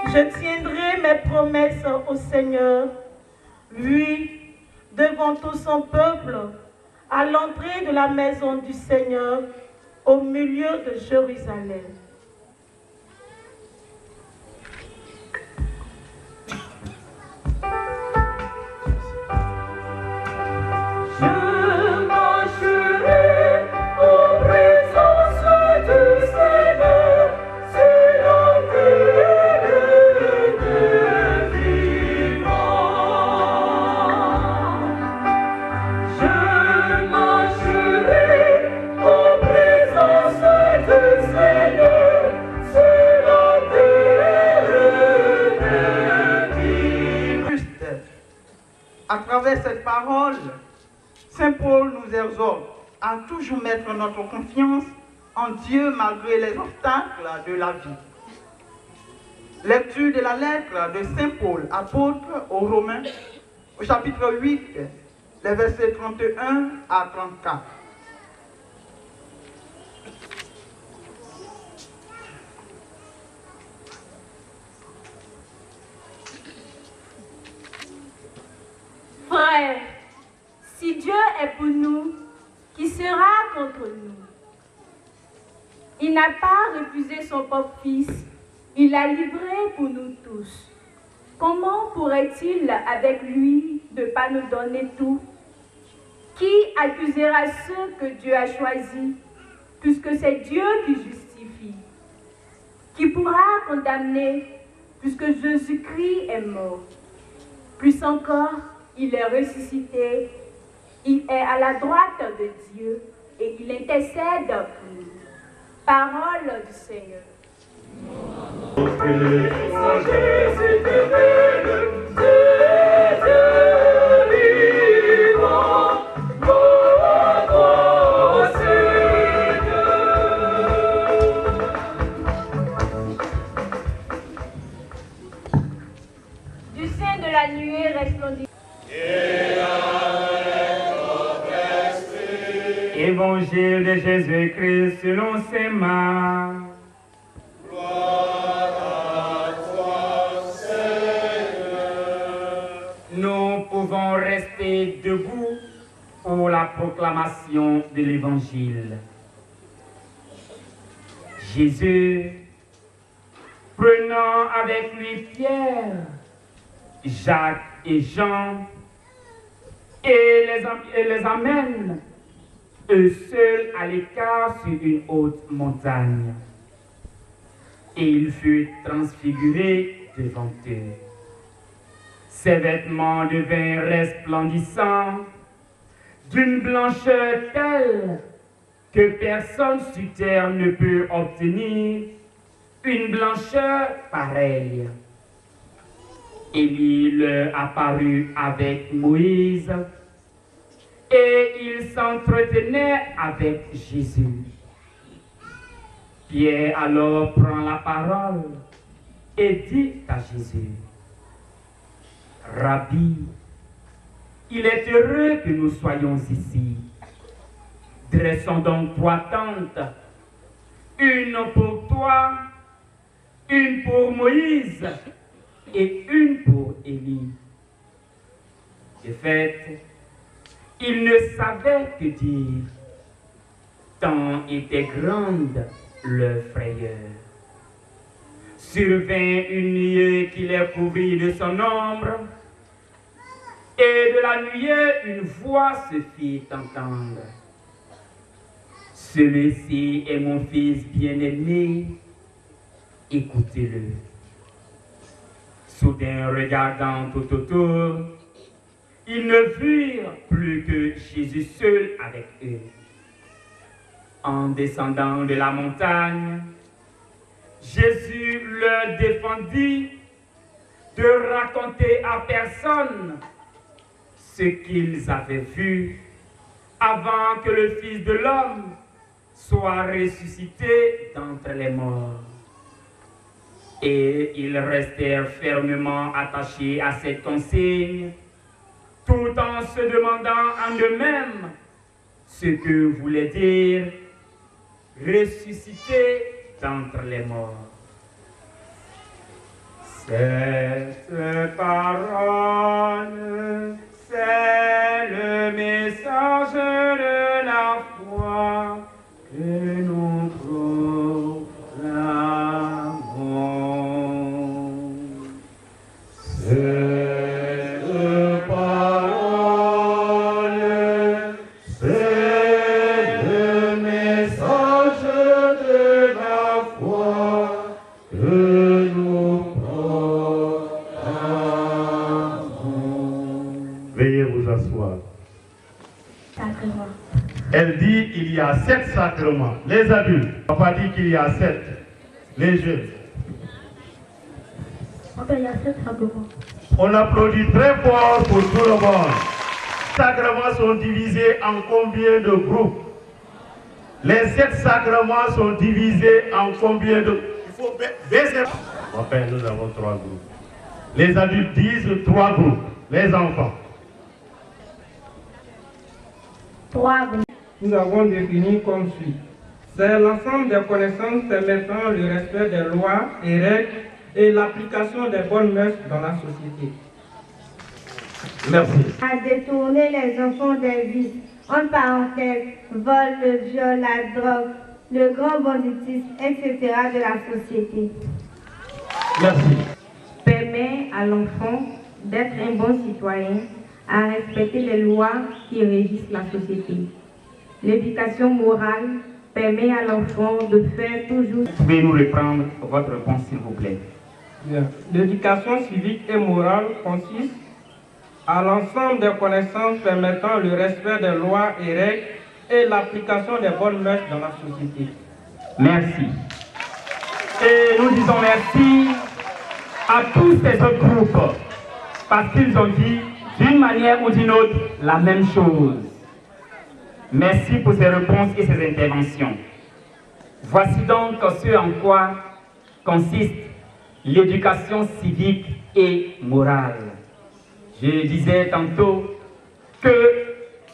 Je tiendrai mes promesses au Seigneur, lui, devant tout son peuple, à l'entrée de la maison du Seigneur, au milieu de Jérusalem. Je marcherai en présence du Seigneur sur la terre des vivants. Je marcherai en présence du Seigneur sur la terre des vivants. À travers cette parole, Saint Paul nous exhorte à toujours mettre notre confiance en Dieu malgré les obstacles de la vie. Lecture de la lettre de Saint Paul, apôtre aux Romains, au chapitre 8, les versets 31 à 34. Frères, si Dieu est pour nous, qui sera contre nous? Il n'a pas refusé son propre Fils, il l'a livré pour nous tous. Comment pourrait-il avec lui ne pas nous donner tout? Qui accusera ceux que Dieu a choisis, puisque c'est Dieu qui justifie? Qui pourra condamner, puisque Jésus-Christ est mort? Plus encore, il est ressuscité, il est à la droite de Dieu et il intercède pour nous. Parole du Seigneur. Du sein de la nuée resplendissante. Évangile de Jésus-Christ selon ses mains. Nous pouvons rester debout pour la proclamation de l'Évangile. Jésus, prenant avec lui Pierre, Jacques et Jean, et les amène, eux seuls à l'écart sur une haute montagne. Et il fut transfiguré devant eux. Ses vêtements devinrent resplendissants, d'une blancheur telle que personne sur terre ne peut obtenir une blancheur pareille. Élie leur apparut avec Moïse et il s'entretenait avec Jésus. Pierre alors prend la parole et dit à Jésus: Rabbi, il est heureux que nous soyons ici. Dressons donc 3 tentes, une pour toi, une pour Moïse et une pour Élie. De fait, il ne savait que dire, tant était grande leur frayeur. Survint une nuée qui les couvrit de son ombre, et de la nuée une voix se fit entendre. Celui-ci est mon fils bien-aimé, écoutez-le. Soudain, regardant tout autour, ils ne virent plus que Jésus seul avec eux. En descendant de la montagne, Jésus leur défendit de raconter à personne ce qu'ils avaient vu avant que le Fils de l'homme soit ressuscité d'entre les morts. Et ils restèrent fermement attachés à cette consigne, tout en se demandant en eux-mêmes ce que voulait dire ressuscité d'entre les morts. Cette parole, c'est le message de la foi que nous proclamons. Cette parole, c'est le message de la foi que nous proclamons. Veuillez vous asseoir. Sacrement. Elle dit il y a 7 sacrements. Les adultes. Papa dit qu'il y a 7. Les jeunes. Il y a 7 sacrements. On applaudit très fort pour tout le monde. Les sacrements sont divisés en combien de groupes? Les 7 sacrements sont divisés en combien de... Il faut baisser. Enfin, nous avons 3 groupes. Les adultes disent 3 groupes. Les enfants. 3. Nous avons défini comme suit. C'est l'ensemble des connaissances permettant le respect des lois et règles et l'application des bonnes mœurs dans la société. Merci. À détourner les enfants des vices, en parenthèse, vol, le viol, la drogue, le grand banditisme, etc. de la société. Merci. Permet à l'enfant d'être un bon citoyen, à respecter les lois qui régissent la société. L'éducation morale permet à l'enfant de faire toujours... Pouvez nous reprendre votre réponse, s'il vous plaît? L'éducation civique et morale consiste à l'ensemble des connaissances permettant le respect des lois et règles et l'application des bonnes mœurs dans la société. Merci. Et nous disons merci à tous ces autres groupes parce qu'ils ont dit d'une manière ou d'une autre la même chose. Merci pour ces réponses et ces interventions. Voici donc ce en quoi consiste l'éducation civique et morale. Je disais tantôt que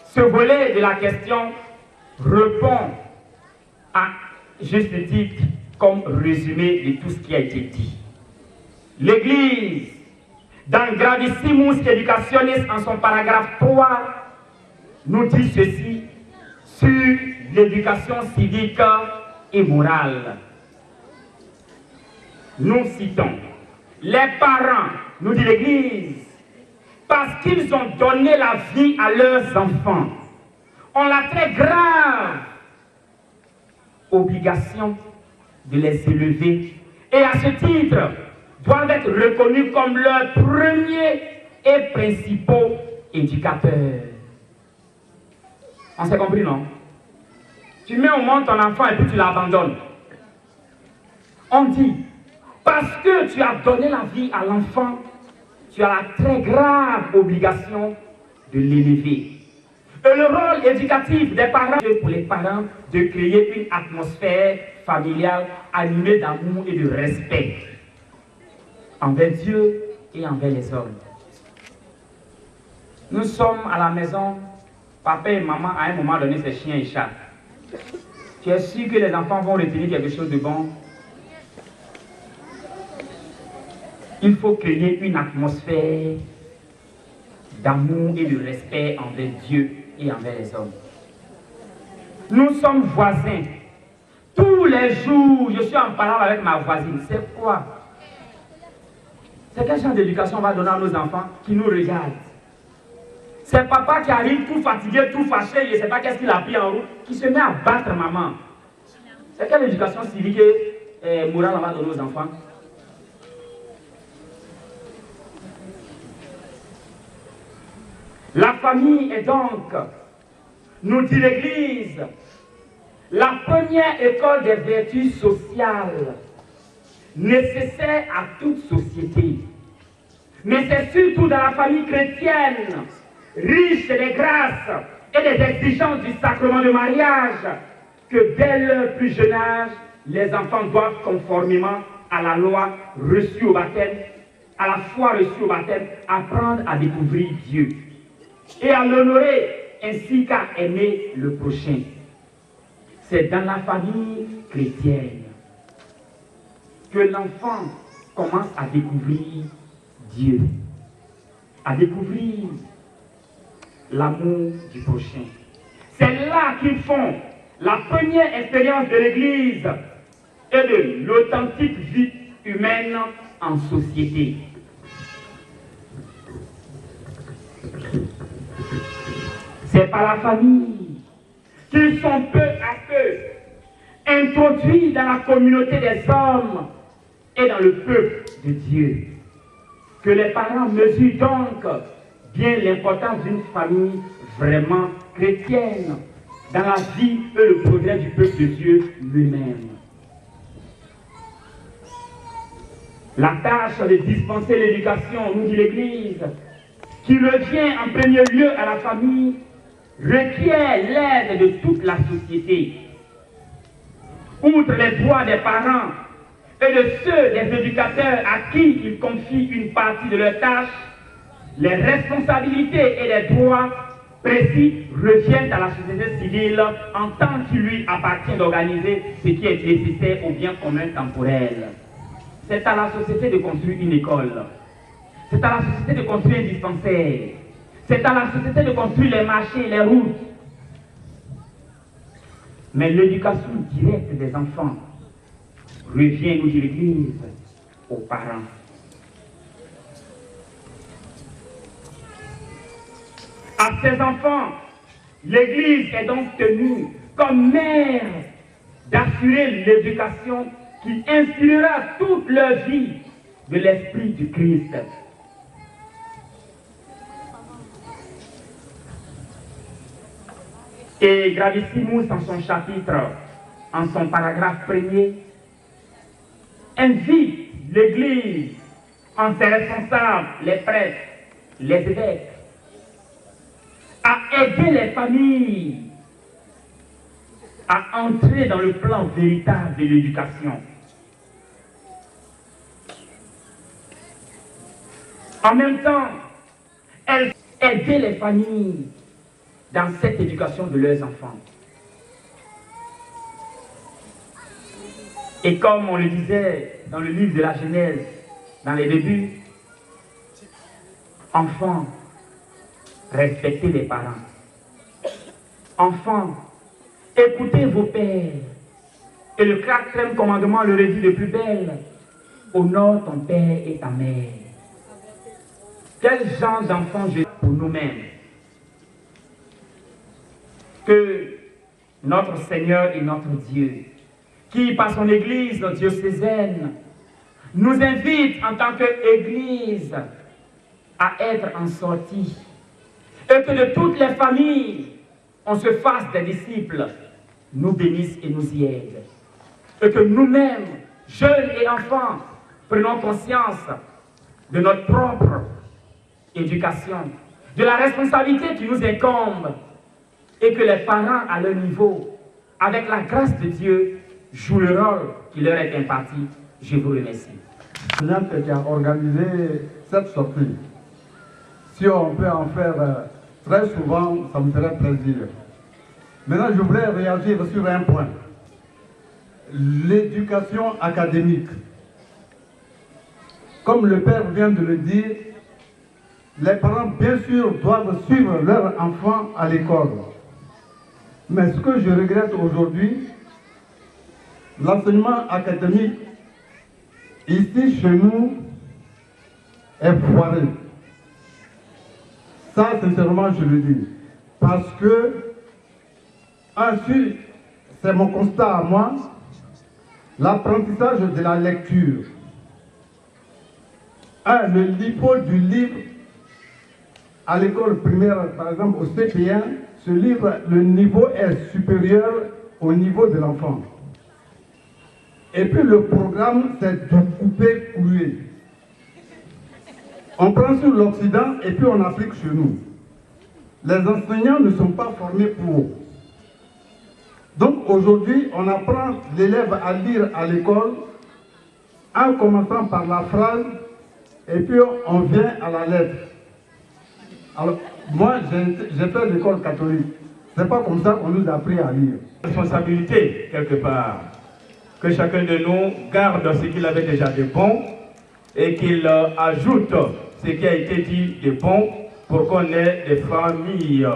ce volet de la question répond à juste titre comme résumé de tout ce qui a été dit. L'Église, dans Gravissimus Educationis, en son paragraphe 3, nous dit ceci sur l'éducation civique et morale. Nous citons, les parents, nous dit l'Église, parce qu'ils ont donné la vie à leurs enfants, ont la très grave obligation de les élever et à ce titre doivent être reconnus comme leurs premiers et principaux éducateurs. On s'est compris, non? Tu mets au monde ton enfant et puis tu l'abandonnes. On dit, parce que tu as donné la vie à l'enfant, tu as la très grave obligation de l'élever. Et le rôle éducatif des parents, c'est pour les parents de créer une atmosphère familiale animée d'amour et de respect envers Dieu et envers les hommes. Nous sommes à la maison, papa et maman à un moment donné c'est chien et chat. Tu es sûr que les enfants vont retenir quelque chose de bon? Il faut créer une atmosphère d'amour et de respect envers Dieu et envers les hommes. Nous sommes voisins. Tous les jours, je suis en parlant avec ma voisine. C'est quoi? C'est quel genre d'éducation on va donner à nos enfants qui nous regardent? C'est papa qui arrive tout fatigué, tout fâché, je ne sais pas qu'est-ce qu'il a pris en route, qui se met à battre maman. C'est quelle éducation civique et morale on va donner aux enfants? La famille est donc, nous dit l'Église, la première école des vertus sociales nécessaire à toute société. Mais c'est surtout dans la famille chrétienne, riche des grâces et des exigences du sacrement de mariage, que dès leur plus jeune âge, les enfants doivent, conformément à la loi reçue au baptême, à la foi reçue au baptême, apprendre à découvrir Dieu et à l'honorer ainsi qu'à aimer le prochain. C'est dans la famille chrétienne que l'enfant commence à découvrir Dieu, à découvrir l'amour du prochain. C'est là qu'ils font la première expérience de l'Église et de l'authentique vie humaine en société. C'est par la famille qu'ils sont peu à peu introduits dans la communauté des hommes et dans le peuple de Dieu. Que les parents mesurent donc bien l'importance d'une famille vraiment chrétienne dans la vie et le progrès du peuple de Dieu lui-même. La tâche de dispenser l'éducation, nous dit l'Église, qui revient en premier lieu à la famille, requiert l'aide de toute la société. Outre les droits des parents et de ceux des éducateurs à qui ils confient une partie de leurs tâches, les responsabilités et les droits précis reviennent à la société civile en tant qu'il lui appartient d'organiser ce qui est nécessaire au bien commun temporel. C'est à la société de construire une école. C'est à la société de construire un dispensaire. C'est à la société de construire les marchés, les routes. Mais l'éducation directe des enfants revient, nous dit l'Église, aux parents. À ces enfants, l'Église est donc tenue comme mère d'assurer l'éducation qui inspirera toute leur vie de l'Esprit du Christ. Et Gravissimus, en son chapitre, en son paragraphe premier, invite l'Église, en ses responsables, les prêtres, les évêques, à aider les familles à entrer dans le plan véritable de l'éducation. En même temps, elle aidait les familles dans cette éducation de leurs enfants. Et comme on le disait dans le livre de la Genèse, dans les débuts, enfants, respectez les parents. Enfants, écoutez vos pères. Et le 4e commandement le dit le plus belle. Honore ton père et ta mère. Quel genre d'enfants je pour nous-mêmes? Que notre Seigneur et notre Dieu, qui par son Église diocésaine, nous invite en tant qu'Église à être en sortie. Et que de toutes les familles, on se fasse des disciples, nous bénisse et nous y aide. Et que nous-mêmes, jeunes et enfants, prenons conscience de notre propre éducation, de la responsabilité qui nous incombe, et que les parents à leur niveau, avec la grâce de Dieu, jouent le rôle qui leur est imparti. Je vous remercie. Qui a organisé cette sortie. Si on peut en faire très souvent, ça me ferait plaisir. Maintenant, je voulais réagir sur un point. L'éducation académique. Comme le père vient de le dire, les parents, bien sûr, doivent suivre leurs enfants à l'école. Mais ce que je regrette aujourd'hui, l'enseignement académique, ici chez nous, est foiré. Ça, sincèrement, je le dis. Parce que, ensuite, c'est mon constat à moi, l'apprentissage de la lecture. Le niveau du livre, à l'école primaire, par exemple au CP1, ce livre, le niveau est supérieur au niveau de l'enfant. Et puis le programme, c'est de couper-couler. On prend sur l'Occident et puis on applique chez nous. Les enseignants ne sont pas formés pour. Donc aujourd'hui, on apprend l'élève à lire à l'école en commençant par la phrase et puis on vient à la lettre. Alors, moi, j'ai fait l'école catholique. C'est pas comme ça qu'on nous a appris à lire. Responsabilité, quelque part, que chacun de nous garde ce qu'il avait déjà de bon et qu'il ajoute ce qui a été dit de bon pour qu'on ait des familles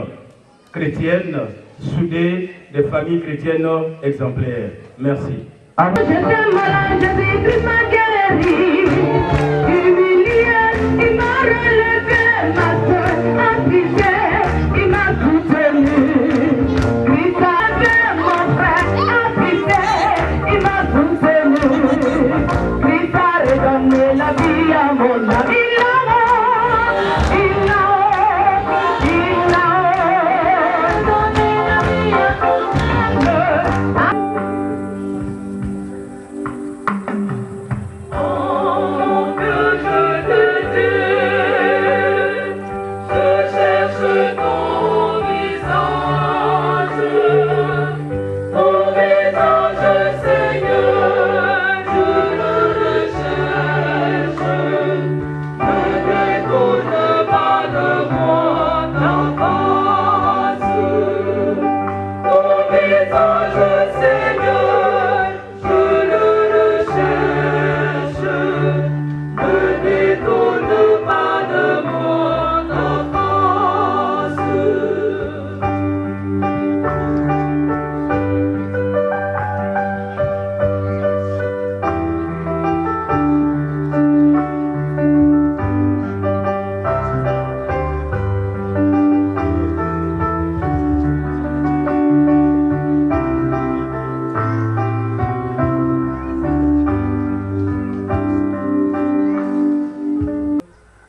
chrétiennes soudées, des familles chrétiennes exemplaires. Merci. Seigneur, je le recherche.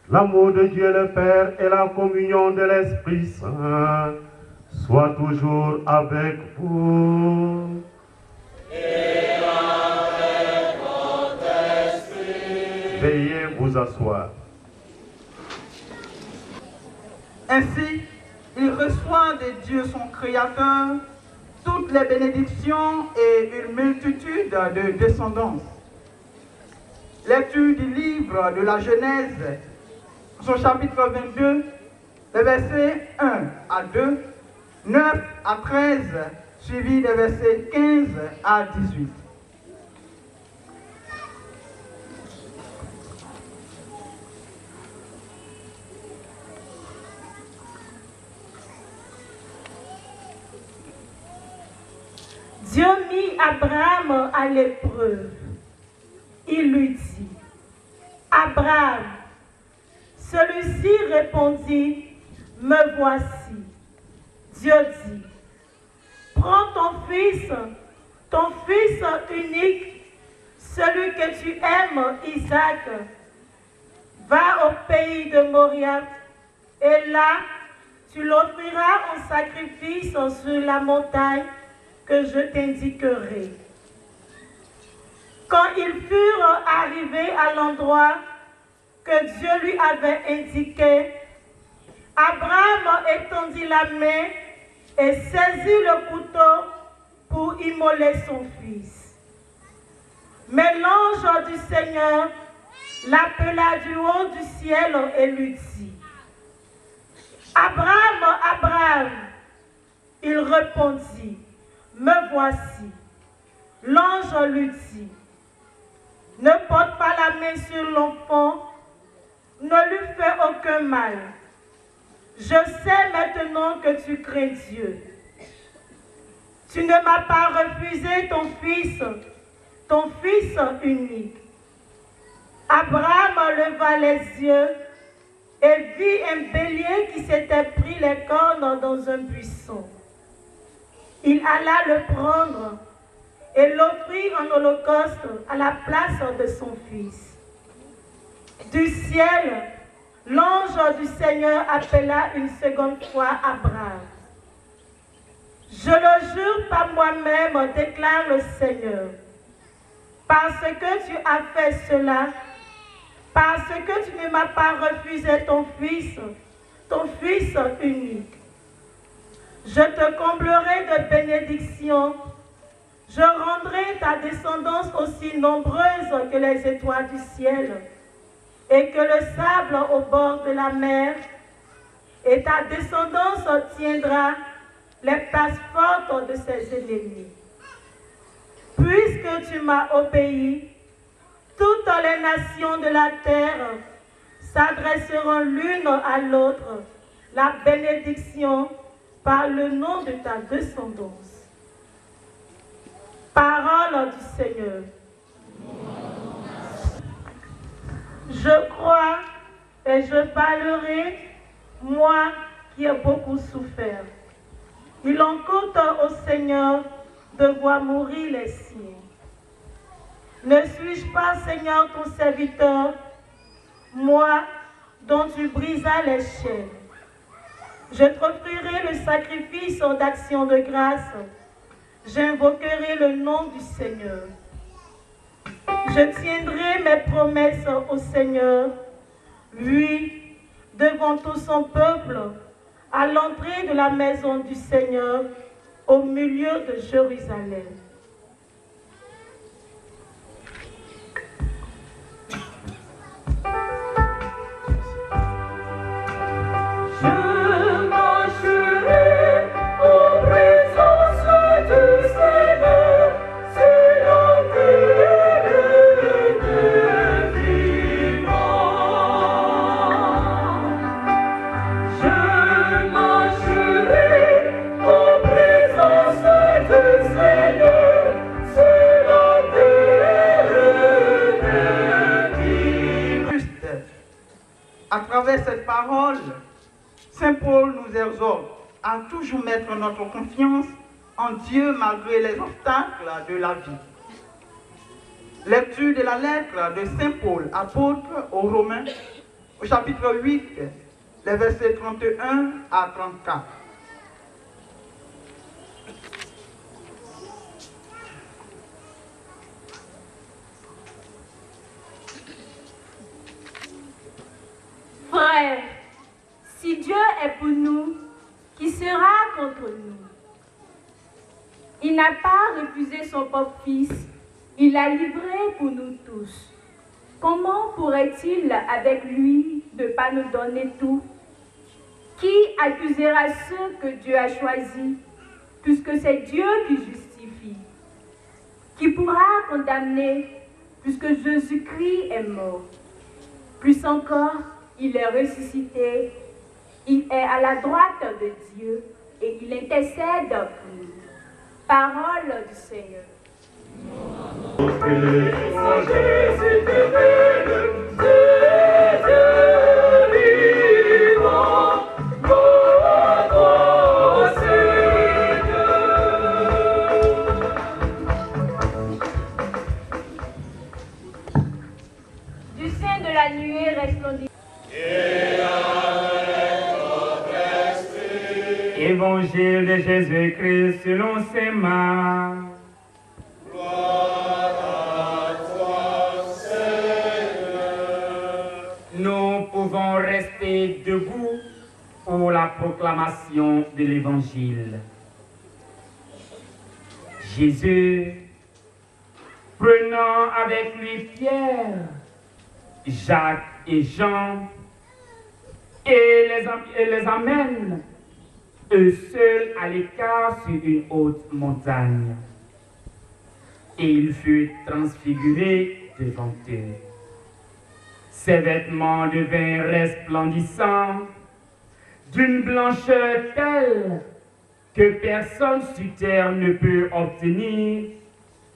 l'amour de Dieu le Père et la communion de l'Esprit Saint soient toujours avec vous. Et avec votre esprit. Veuillez vous asseoir. Ainsi, il reçoit de Dieu son Créateur toutes les bénédictions et une multitude de descendances. Lecture du livre de la Genèse, son chapitre 22, les versets 1 à 2, 9 à 13, suivi des versets 15 à 18. Dieu mit Abraham à l'épreuve. Il lui dit, Abraham, celui-ci répondit, me voici. Dieu dit, prends ton fils unique, celui que tu aimes, Isaac, va au pays de Moria, et là, tu l'offriras en sacrifice sur la montagne que je t'indiquerai. Quand ils furent arrivés à l'endroit que Dieu lui avait indiqué, Abraham étendit la main et saisit le couteau pour immoler son fils. Mais l'ange du Seigneur l'appela du haut du ciel et lui dit, Abraham, Abraham. Il répondit, me voici. L'ange lui dit, ne porte pas la main sur l'enfant, ne lui fais aucun mal. Je sais maintenant que tu crains Dieu. Tu ne m'as pas refusé ton fils unique. Abraham leva les yeux et vit un bélier qui s'était pris les cornes dans un buisson. Il alla le prendre et l'offrit en holocauste à la place de son fils. Du ciel, l'ange du Seigneur appela une seconde fois Abraham. Je le jure par moi-même, déclare le Seigneur, parce que tu as fait cela, parce que tu ne m'as pas refusé ton fils unique. Je te comblerai de bénédictions, je rendrai ta descendance aussi nombreuse que les étoiles du ciel et que le sable au bord de la mer, et ta descendance tiendra les places fortes de ses ennemis. Puisque tu m'as obéi, toutes les nations de la terre s'adresseront l'une à l'autre la bénédiction par le nom de ta descendance. Parole du Seigneur. Je crois et je parlerai, moi qui ai beaucoup souffert. Il en coûte au Seigneur de voir mourir les siens. Ne suis-je pas, Seigneur, ton serviteur, moi dont tu brisas les chaînes? Je t'offrirai le sacrifice d'action de grâce. J'invoquerai le nom du Seigneur. Je tiendrai mes promesses au Seigneur, lui, devant tout son peuple, à l'entrée de la maison du Seigneur, au milieu de Jérusalem. Je marcherai en présence du Seigneur sur la terre des vivants. Je marcherai en présence du Seigneur sur la terre des vivants. Juste, à travers cette parole, Saint Paul nous exhorte à toujours mettre notre confiance en Dieu malgré les obstacles de la vie. Lecture de la lettre de Saint Paul, apôtre aux Romains, au chapitre 8, les versets 31 à 34. Frères, si Dieu est pour nous, qui sera contre nous? Il n'a pas refusé son propre Fils, il l'a livré pour nous tous. Comment pourrait-il avec lui ne pas nous donner tout? Qui accusera ceux que Dieu a choisis, puisque c'est Dieu qui justifie? Qui pourra condamner, puisque Jésus-Christ est mort? Plus encore, il est ressuscité, il est à la droite de Dieu et il intercède pour nous. Parole du Seigneur. Du sein de la nuée resplendissante. Évangile de Jésus-Christ selon ses mains. Nous pouvons rester debout pour la proclamation de l'Évangile. Jésus, prenant avec lui Pierre, Jacques et Jean, et les amène, eux seuls à l'écart sur une haute montagne. Et il fut transfiguré devant eux. Ses vêtements devinrent resplendissants, d'une blancheur telle que personne sur terre ne peut obtenir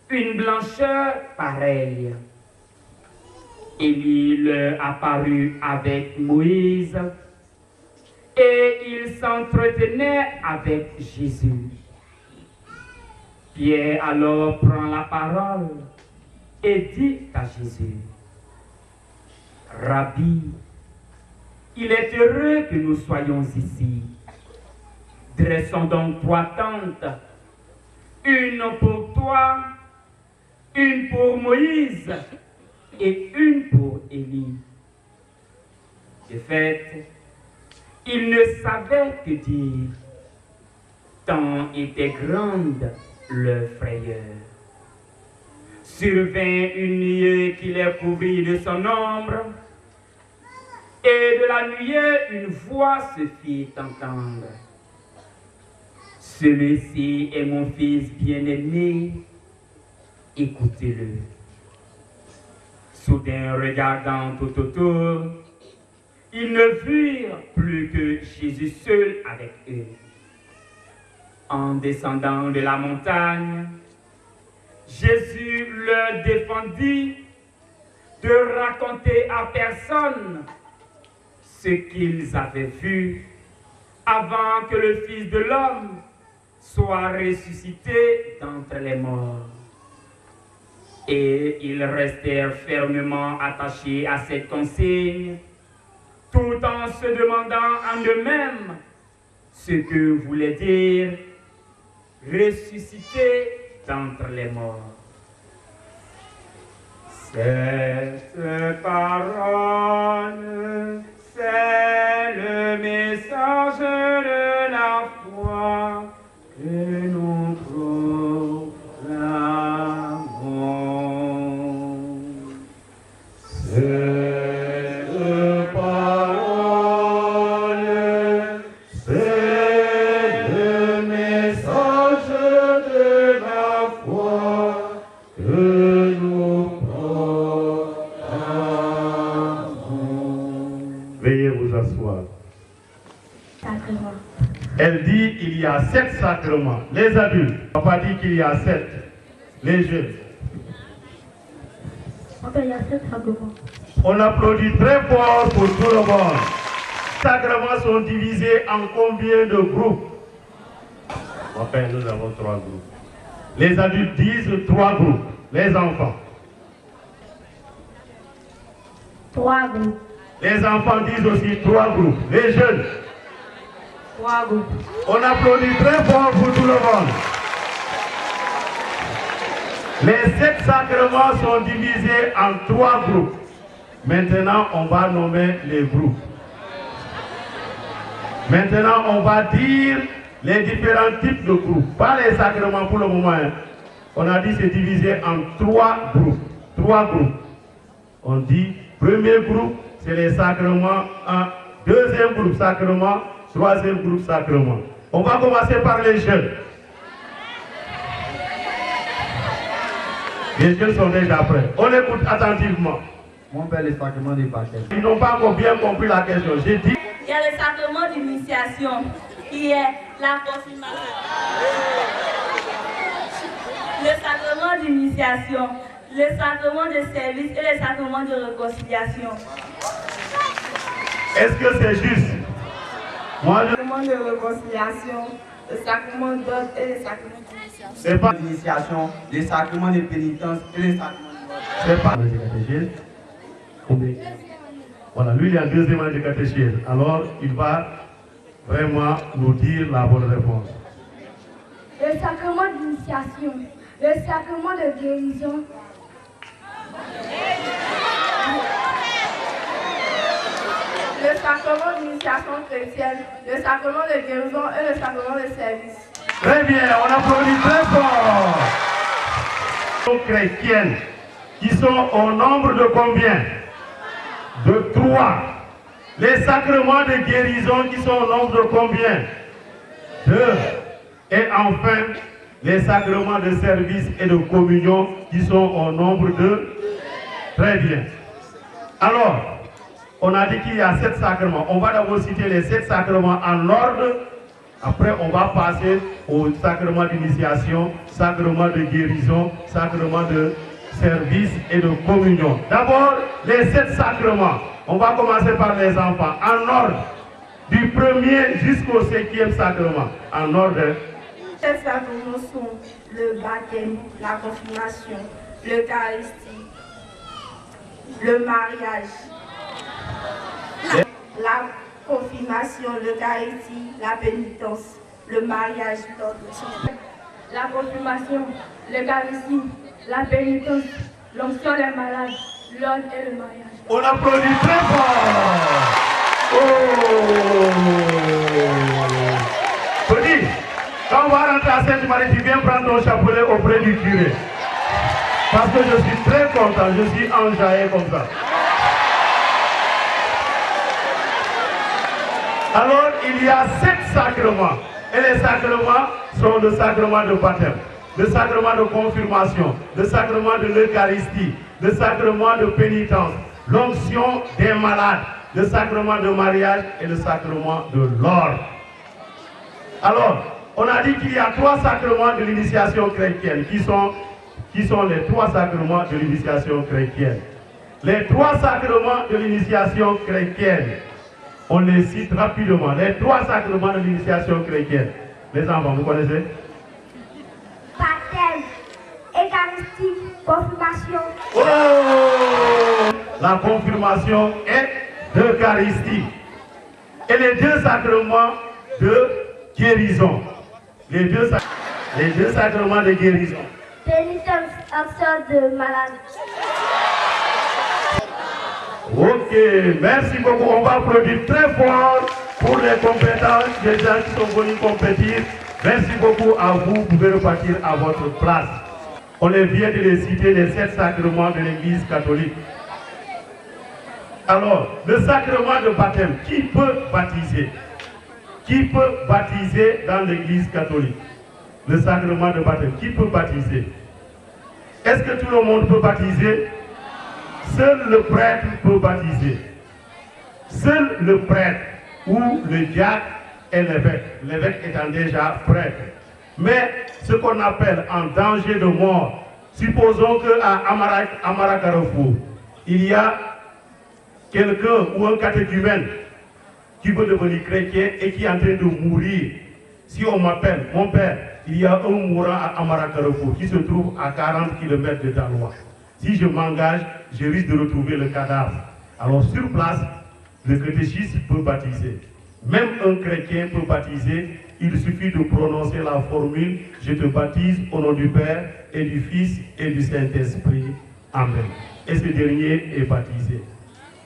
une blancheur pareille. Élie leur apparut avec Moïse et il s'entretenait avec Jésus. Pierre alors prend la parole et dit à Jésus: Rabbi, il est heureux que nous soyons ici. Dressons donc 3 tentes, une pour toi, une pour Moïse et une pour Élie. De fait, il ne savait que dire, tant était grande leur frayeur. Survint une nuée qui les couvrit de son ombre, et de la nuée une voix se fit entendre. Celui-ci est mon fils bien-aimé, écoutez-le. Soudain, regardant tout autour, ils ne virent plus que Jésus seul avec eux. En descendant de la montagne, Jésus leur défendit de raconter à personne ce qu'ils avaient vu avant que le Fils de l'homme soit ressuscité d'entre les morts. Et ils restèrent fermement attachés à cette consigne, tout en se demandant en eux-mêmes ce que voulait dire ressuscité d'entre les morts. Cette parole, c'est le message de la foi que nous proclamons. Cette parole, c'est le message de la foi que nous proclamons. Veuillez vous asseoir. Elle dit il y a 7 sacrements. Les adultes, papa dit qu'il y a 7. Les jeunes. Il y a 7 sacrements. On applaudit très fort pour tout le monde. Les sacrements sont divisés en combien de groupes? Enfin, nous avons 3 groupes. Les adultes disent 3 groupes. Les enfants. 3 groupes. Les enfants disent aussi 3 groupes. Les jeunes. 3 groupes. On applaudit très fort pour tout le monde. Les 7 sacrements sont divisés en 3 groupes. Maintenant, on va nommer les groupes. Maintenant, on va dire les différents types de groupes. Pas les sacrements pour le moment. Hein. On a dit c'est divisé en 3 groupes. 3 groupes. On dit, premier groupe, c'est les sacrements. Deuxième groupe, sacrement. Troisième groupe, sacrement. On va commencer par les jeunes. Les jeunes sont déjà prêts. On écoute attentivement. Mon père, les sacrements du baptême. Ils n'ont pas encore bien compris la question. J'ai dit. Il y a le sacrement d'initiation qui est la confirmation. Le sacrement d'initiation, le sacrement de service et le sacrement de réconciliation. Est-ce que c'est juste? Moi, Le sacrement de réconciliation, le sacrement d'ordre et le sacrement d'initiation. C'est pas l'initiation, les sacrements de pénitence et les sacrements de mort. C'est pas le catéchèse. Voilà, lui il est en deuxième année de catéchèse. Alors il va vraiment nous dire la bonne réponse. Le sacrement d'initiation, le sacrement de guérison. Le sacrement d'initiation chrétienne, le sacrement de guérison et le sacrement de service. Très bien, on applaudit très fort. Les chrétiennes qui sont au nombre de combien? De 3. Les sacrements de guérison qui sont au nombre de combien? 2. Et enfin, les sacrements de service et de communion qui sont au nombre de... Très bien. Alors, on a dit qu'il y a 7 sacrements. On va d'abord citer les 7 sacrements en ordre. Après, on va passer au sacrement d'initiation, sacrement de guérison, sacrement de service et de communion. D'abord, les 7 sacrements. On va commencer par les enfants, en ordre, du premier jusqu'au 5e sacrement, en ordre. Ces sacrements sont le baptême, la confirmation, l'Eucharistie, le mariage, la confirmation, l'Eucharistie, la pénitence, le mariage, l'ordre. La confirmation, l'Eucharistie, la pénitence, l'onction des malades, l'ordre et le mariage. On applaudit très fort. Oh. Petit, quand on va rentrer à Sainte-Marie, tu viens prendre ton chapelet auprès du curé. Parce que je suis très content, je suis enjaillé comme ça. Alors, il y a 7 sacrements. Et les sacrements sont le sacrement de baptême, le sacrement de confirmation, le sacrement de l'Eucharistie, le sacrement de pénitence, l'onction des malades, le sacrement de mariage et le sacrement de l'ordre. Alors, on a dit qu'il y a 3 sacrements de l'initiation chrétienne qui sont les 3 sacrements de l'initiation chrétienne. Les 3 sacrements de l'initiation chrétienne, on les cite rapidement. Les 3 sacrements de l'initiation chrétienne. Les enfants, vous connaissez? Baptême, Eucharistie, confirmation. Oh! La confirmation est d'Eucharistie. Et les 2 sacrements de guérison. Les deux sacrements de guérison. Pénitence, action de malade. Ok, merci beaucoup. On va applaudir très fort pour les compétences des gens qui sont venus compétir. Merci beaucoup à vous. Vous pouvez repartir à votre place. On vient de les citer, les 7 sacrements de l'Église catholique. Alors, le sacrement de baptême, qui peut baptiser? Qui peut baptiser dans l'Église catholique? Le sacrement de baptême, qui peut baptiser? Est-ce que tout le monde peut baptiser? Seul le prêtre peut baptiser. Seul le prêtre ou le diacre et l'évêque. L'évêque étant déjà prêtre. Mais ce qu'on appelle en danger de mort, supposons qu'à Amaracarrefour, il y a quelqu'un ou un catéchumène qui veut devenir chrétien et qui est en train de mourir. Si on m'appelle, mon père, il y a un mourant à Amaracarrefour qui se trouve à 40 km de Daloa. Si je m'engage, je risque de retrouver le cadavre. Alors sur place, Le catéchisme peut baptiser. Même un chrétien peut baptiser. Il suffit de prononcer la formule « Je te baptise au nom du Père et du Fils et du Saint-Esprit. Amen ». Et ce dernier est baptisé.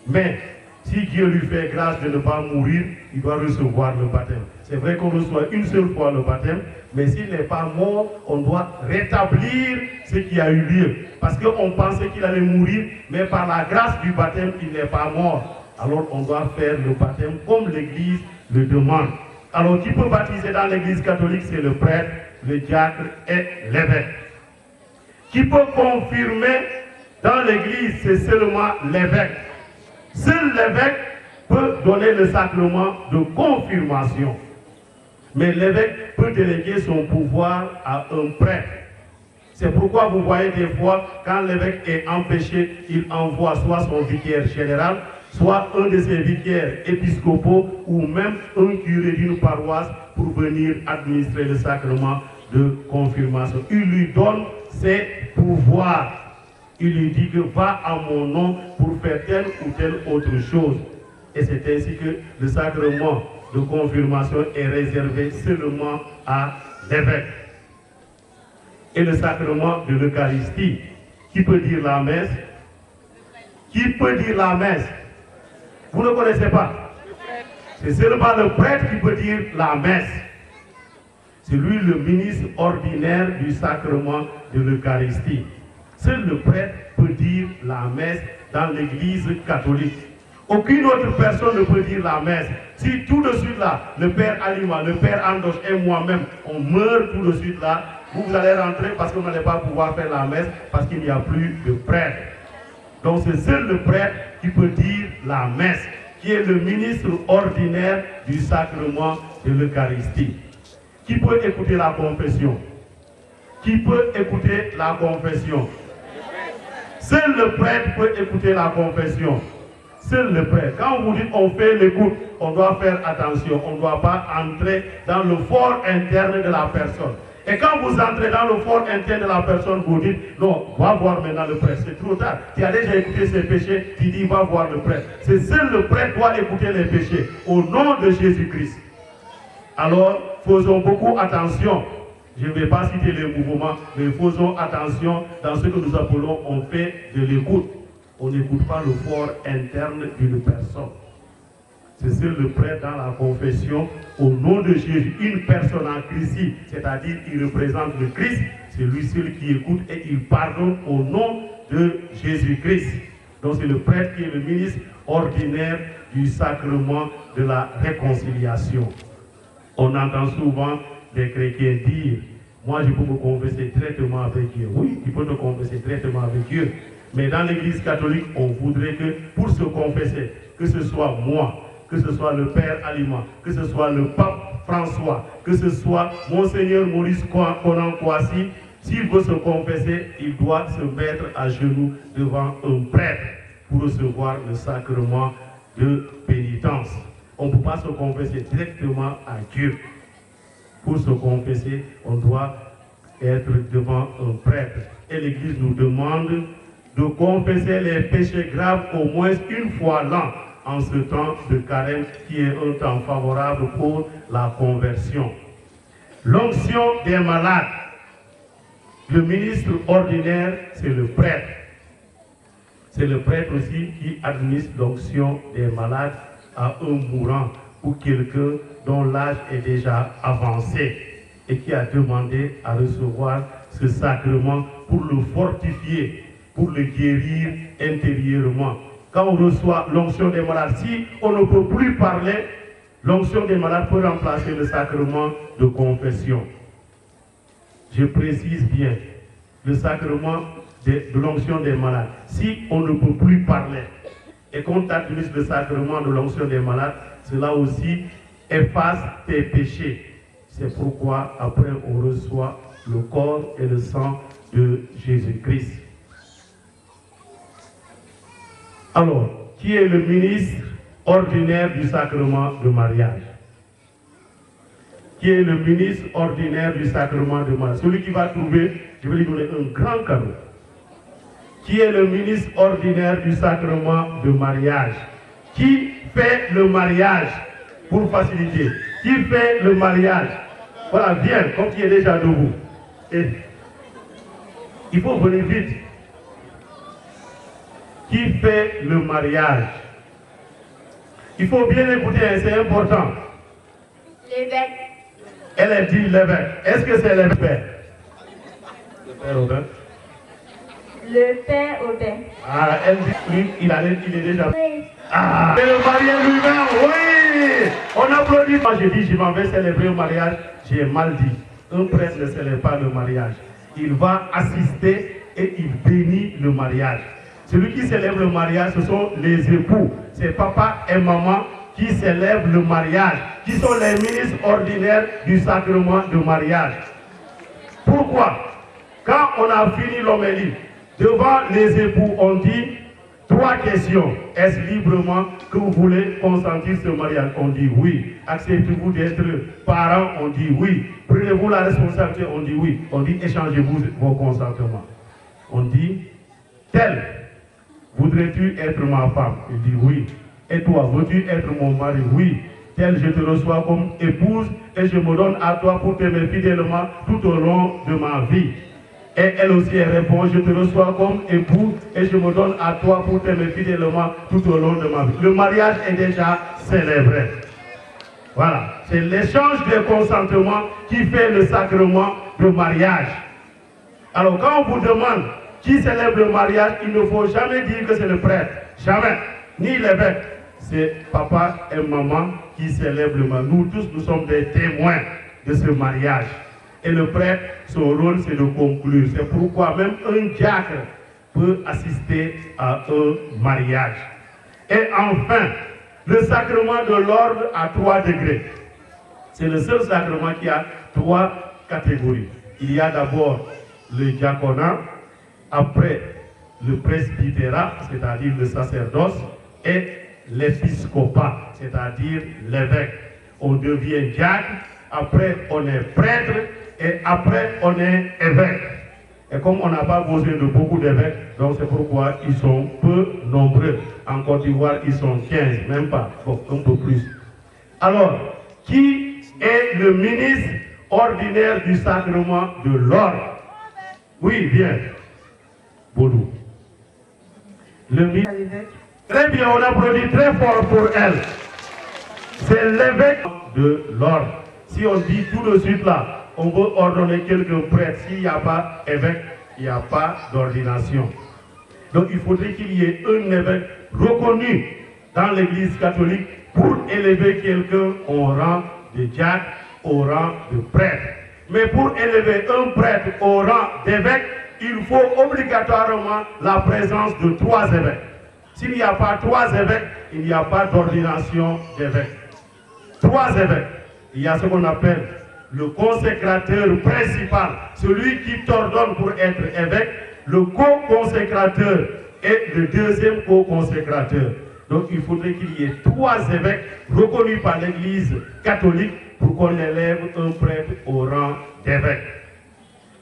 Mais si Dieu lui fait grâce de ne pas mourir, il doit recevoir le baptême. C'est vrai qu'on reçoit une seule fois le baptême, mais s'il n'est pas mort, on doit rétablir ce qui a eu lieu. Parce qu'on pensait qu'il allait mourir, mais par la grâce du baptême, il n'est pas mort. Alors on doit faire le baptême comme l'Église le demande. Alors qui peut baptiser dans l'Église catholique, c'est le prêtre, le diacre et l'évêque. Qui peut confirmer dans l'Église, c'est seulement l'évêque. Seul l'évêque peut donner le sacrement de confirmation. Mais l'évêque peut déléguer son pouvoir à un prêtre. C'est pourquoi vous voyez des fois, quand l'évêque est empêché, il envoie soit son vicaire général, soit un de ses vicaires épiscopaux, ou même un curé d'une paroisse pour venir administrer le sacrement de confirmation. Il lui donne ses pouvoirs. Il lui dit que va à mon nom pour faire telle ou telle autre chose. Et c'est ainsi que le sacrement de confirmation est réservé seulement à l'évêque. Et le sacrement de l'Eucharistie, qui peut dire la messe? Qui peut dire la messe? Vous ne connaissez pas? C'est seulement le prêtre qui peut dire la messe. C'est lui le ministre ordinaire du sacrement de l'Eucharistie. Seul le prêtre peut dire la messe dans l'Église catholique. Aucune autre personne ne peut dire la messe. Si tout de suite là, le Père Alima, le Père Andoche et moi-même, on meurt tout de suite là, vous allez rentrer parce que vous n'allez pas pouvoir faire la messe parce qu'il n'y a plus de prêtre. Donc c'est seul le prêtre qui peut dire la messe, qui est le ministre ordinaire du sacrement de l'Eucharistie. Qui peut écouter la confession? Qui peut écouter la confession? Seul le prêtre peut écouter la confession. Seul le prêtre. Quand vous dites on fait l'écoute, on doit faire attention. On ne doit pas entrer dans le fort interne de la personne. Et quand vous entrez dans le fort interne de la personne, vous dites non, va voir maintenant le prêtre. C'est trop tard. Tu as déjà écouté ses péchés, tu dis va voir le prêtre. C'est seul le prêtre doit écouter les péchés au nom de Jésus-Christ. Alors, faisons beaucoup attention. Je ne vais pas citer les mouvements, mais faisons attention dans ce que nous appelons, on fait de l'écoute. On n'écoute pas le fort interne d'une personne. C'est seul le prêtre dans la confession, au nom de Jésus, une personne en Christ, c'est-à-dire il représente le Christ, c'est lui seul qui écoute et il pardonne au nom de Jésus-Christ. Donc c'est le prêtre qui est le ministre ordinaire du sacrement de la réconciliation. On entend souvent des chrétiens dire, moi je peux me confesser directement avec Dieu. Oui, tu peux te confesser directement avec Dieu. Mais dans l'Église catholique, on voudrait que pour se confesser, que ce soit moi, que ce soit le Père Alima, que ce soit le Pape François, que ce soit Monseigneur Maurice Conan Kouassi, s'il veut se confesser, il doit se mettre à genoux devant un prêtre pour recevoir le sacrement de pénitence. On ne peut pas se confesser directement à Dieu. Pour se confesser, on doit être devant un prêtre. Et l'Église nous demande de confesser les péchés graves au moins une fois l'an, en ce temps de carême qui est un temps favorable pour la conversion. L'onction des malades. Le ministre ordinaire, c'est le prêtre. C'est le prêtre aussi qui administre l'onction des malades à un mourant ou quelqu'un dont l'âge est déjà avancé et qui a demandé à recevoir ce sacrement pour le fortifier, pour le guérir intérieurement. Quand on reçoit l'onction des malades, si on ne peut plus parler, l'onction des malades peut remplacer le sacrement de confession. Je précise bien, le sacrement de l'onction des malades. Si on ne peut plus parler et qu'on administre le sacrement de l'onction des malades, cela aussi efface tes péchés. C'est pourquoi après on reçoit le corps et le sang de Jésus-Christ. Alors, qui est le ministre ordinaire du sacrement de mariage? Qui est le ministre ordinaire du sacrement de mariage? Celui qui va trouver, je vais lui donner un grand cadeau. Qui est le ministre ordinaire du sacrement de mariage? Qui fait le mariage pour faciliter? Qui fait le mariage? Voilà, viens, comme tu es déjà debout. Et il faut venir vite. Qui fait le mariage? Il faut bien écouter, c'est important. L'évêque. Elle a dit l'évêque. Est-ce que c'est l'évêque? Le père Aubin. Le père Aubin. Ah, elle dit lui, il est déjà. Oui. Ah, c'est le marié lui-même, oui. On applaudit. Quand j'ai dit je m'en vais célébrer le mariage, j'ai mal dit. Un prêtre ne célèbre pas le mariage. Il va assister et il bénit le mariage. Celui qui célèbre le mariage, ce sont les époux. C'est papa et maman qui célèbrent le mariage, qui sont les ministres ordinaires du sacrement de mariage. Pourquoi? Quand on a fini l'homélie, devant les époux, on dit 3 questions. Est-ce librement que vous voulez consentir ce mariage? On dit oui. Acceptez-vous d'être parents? On dit oui. Prenez-vous la responsabilité? On dit oui. On dit échangez-vous vos consentements. On dit tel. Voudrais-tu être ma femme? Il dit oui. Et toi, veux-tu être mon mari? Oui. Tel, je te reçois comme épouse et je me donne à toi pour t'aimer fidèlement tout au long de ma vie. Et elle aussi répond, je te reçois comme époux et je me donne à toi pour t'aimer fidèlement tout au long de ma vie. Le mariage est déjà célébré. Voilà. C'est l'échange de consentement qui fait le sacrement de mariage. Alors quand on vous demande qui célèbre le mariage, il ne faut jamais dire que c'est le prêtre. Jamais. Ni l'évêque. C'est papa et maman qui célèbrent le mariage. Nous tous, nous sommes des témoins de ce mariage. Et le prêtre, son rôle, c'est de conclure. C'est pourquoi même un diacre peut assister à un mariage. Et enfin, le sacrement de l'ordre a 3 degrés. C'est le seul sacrement qui a 3 catégories. Il y a d'abord le diaconat, après le presbytérat, c'est-à-dire le sacerdoce, et l'épiscopat, c'est-à-dire l'évêque. On devient diacre, après on est prêtre, et après on est évêque. Et comme on n'a pas besoin de beaucoup d'évêques, donc c'est pourquoi ils sont peu nombreux. En Côte d'Ivoire, ils sont 15, même pas, bon, un peu plus. Alors, qui est le ministre ordinaire du sacrement de l'ordre? Oui, viens. Baudou. Le ministre. Très bien, on applaudit très fort pour elle. C'est l'évêque de l'ordre. Si on dit tout de suite là, on veut ordonner quelqu'un prêtre. S'il n'y a pas évêque, il n'y a pas d'ordination. Donc il faudrait qu'il y ait un évêque reconnu dans l'église catholique pour élever quelqu'un au rang de diacre, au rang de prêtre. Mais pour élever un prêtre au rang d'évêque, il faut obligatoirement la présence de 3 évêques. S'il n'y a pas 3 évêques, il n'y a pas d'ordination d'évêque. 3 évêques. Il y a ce qu'on appelle le consécrateur principal, celui qui t'ordonne pour être évêque, le co-consécrateur et le deuxième co-consécrateur. Donc il faudrait qu'il y ait 3 évêques reconnus par l'Église catholique pour qu'on élève un prêtre au rang d'évêque.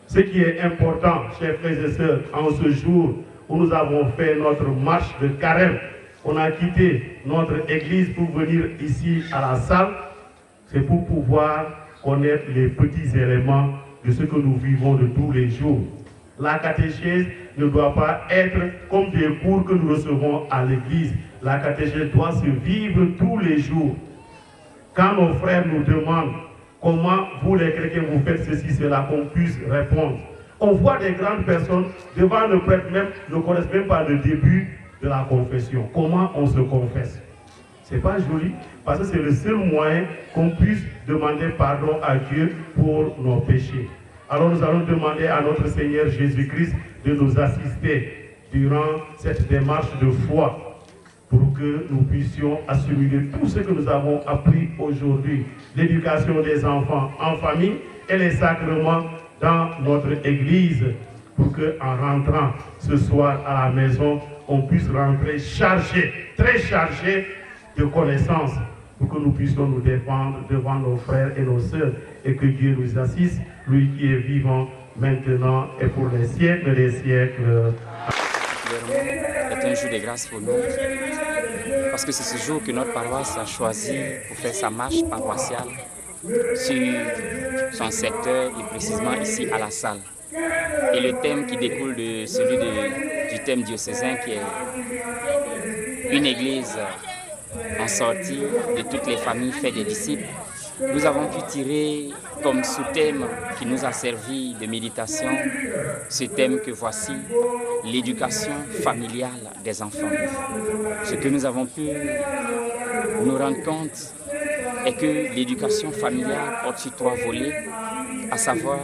Ce qui est important, chers frères et sœurs, en ce jour où nous avons fait notre marche de carême, on a quitté notre église pour venir ici à la salle, c'est pour pouvoir connaître les petits éléments de ce que nous vivons de tous les jours. La catéchèse ne doit pas être comme des cours que nous recevons à l'église. La catéchèse doit se vivre tous les jours. Quand nos frères nous demandent comment vous les chrétiens vous faites ceci, cela, qu'on puisse répondre. On voit des grandes personnes devant le prêtre même, ne connaissent même pas le début de la confession. Comment on se confesse? C'est pas joli, parce que c'est le seul moyen qu'on puisse demander pardon à Dieu pour nos péchés. Alors nous allons demander à notre Seigneur Jésus-Christ de nous assister durant cette démarche de foi pour que nous puissions assimiler tout ce que nous avons appris aujourd'hui. L'éducation des enfants en famille et les sacrements dans notre église pour qu'en rentrant ce soir à la maison, on puisse rentrer chargé, très chargé de connaissances pour que nous puissions nous défendre devant nos frères et nos sœurs et que Dieu nous assiste, lui qui est vivant maintenant et pour les siècles des siècles. C'est un jour de grâce pour nous. parce que c'est ce jour que notre paroisse a choisi pour faire sa marche paroissiale sur son secteur et précisément ici à la salle. Et le thème qui découle de celui du thème diocésain qui est une église en sortie de toutes les familles fait des disciples, nous avons pu tirer comme sous-thème qui nous a servi de méditation ce thème que voici, l'éducation familiale des enfants. Ce que nous avons pu nous rendre compte est que l'éducation familiale porte sur 3 volets, à savoir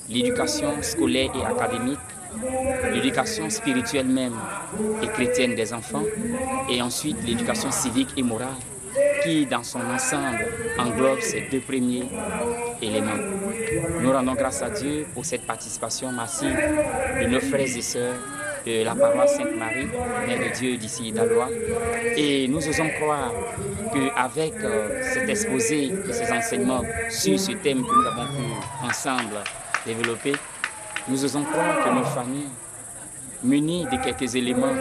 l'éducation scolaire et académique, l'éducation spirituelle même et chrétienne des enfants, et ensuite l'éducation civique et morale qui, dans son ensemble, englobe ces 2 premiers éléments. Nous rendons grâce à Dieu pour cette participation massive de nos frères et sœurs de la paroisse Sainte-Marie, Mère de Dieu d'ici d'Alois. Et nous osons croire qu'avec cet exposé de ces enseignements sur ce thème que nous avons pu ensemble développer, nous osons croire que nos familles, munies de quelques éléments,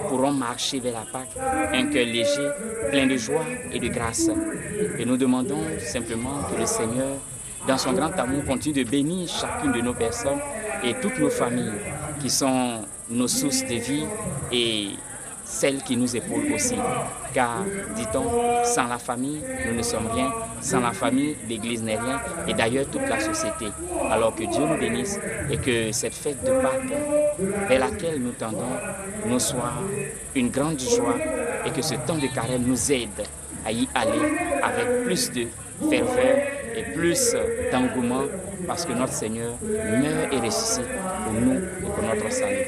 pourront marcher vers la Pâque, un cœur léger, plein de joie et de grâce. Et nous demandons simplement que le Seigneur, dans son grand amour, continue de bénir chacune de nos personnes et toutes nos familles qui sont nos sources de vie et celles qui nous épaulent aussi. Car, dit-on, sans la famille, nous ne sommes rien. Sans la famille, l'Église n'est rien. Et d'ailleurs, toute la société. Alors que Dieu nous bénisse et que cette fête de Pâques, vers laquelle nous tendons, nous soit une grande joie et que ce temps de carême nous aide à y aller avec plus de ferveur et plus d'engouement parce que notre Seigneur meurt et ressuscite pour nous et pour notre salut.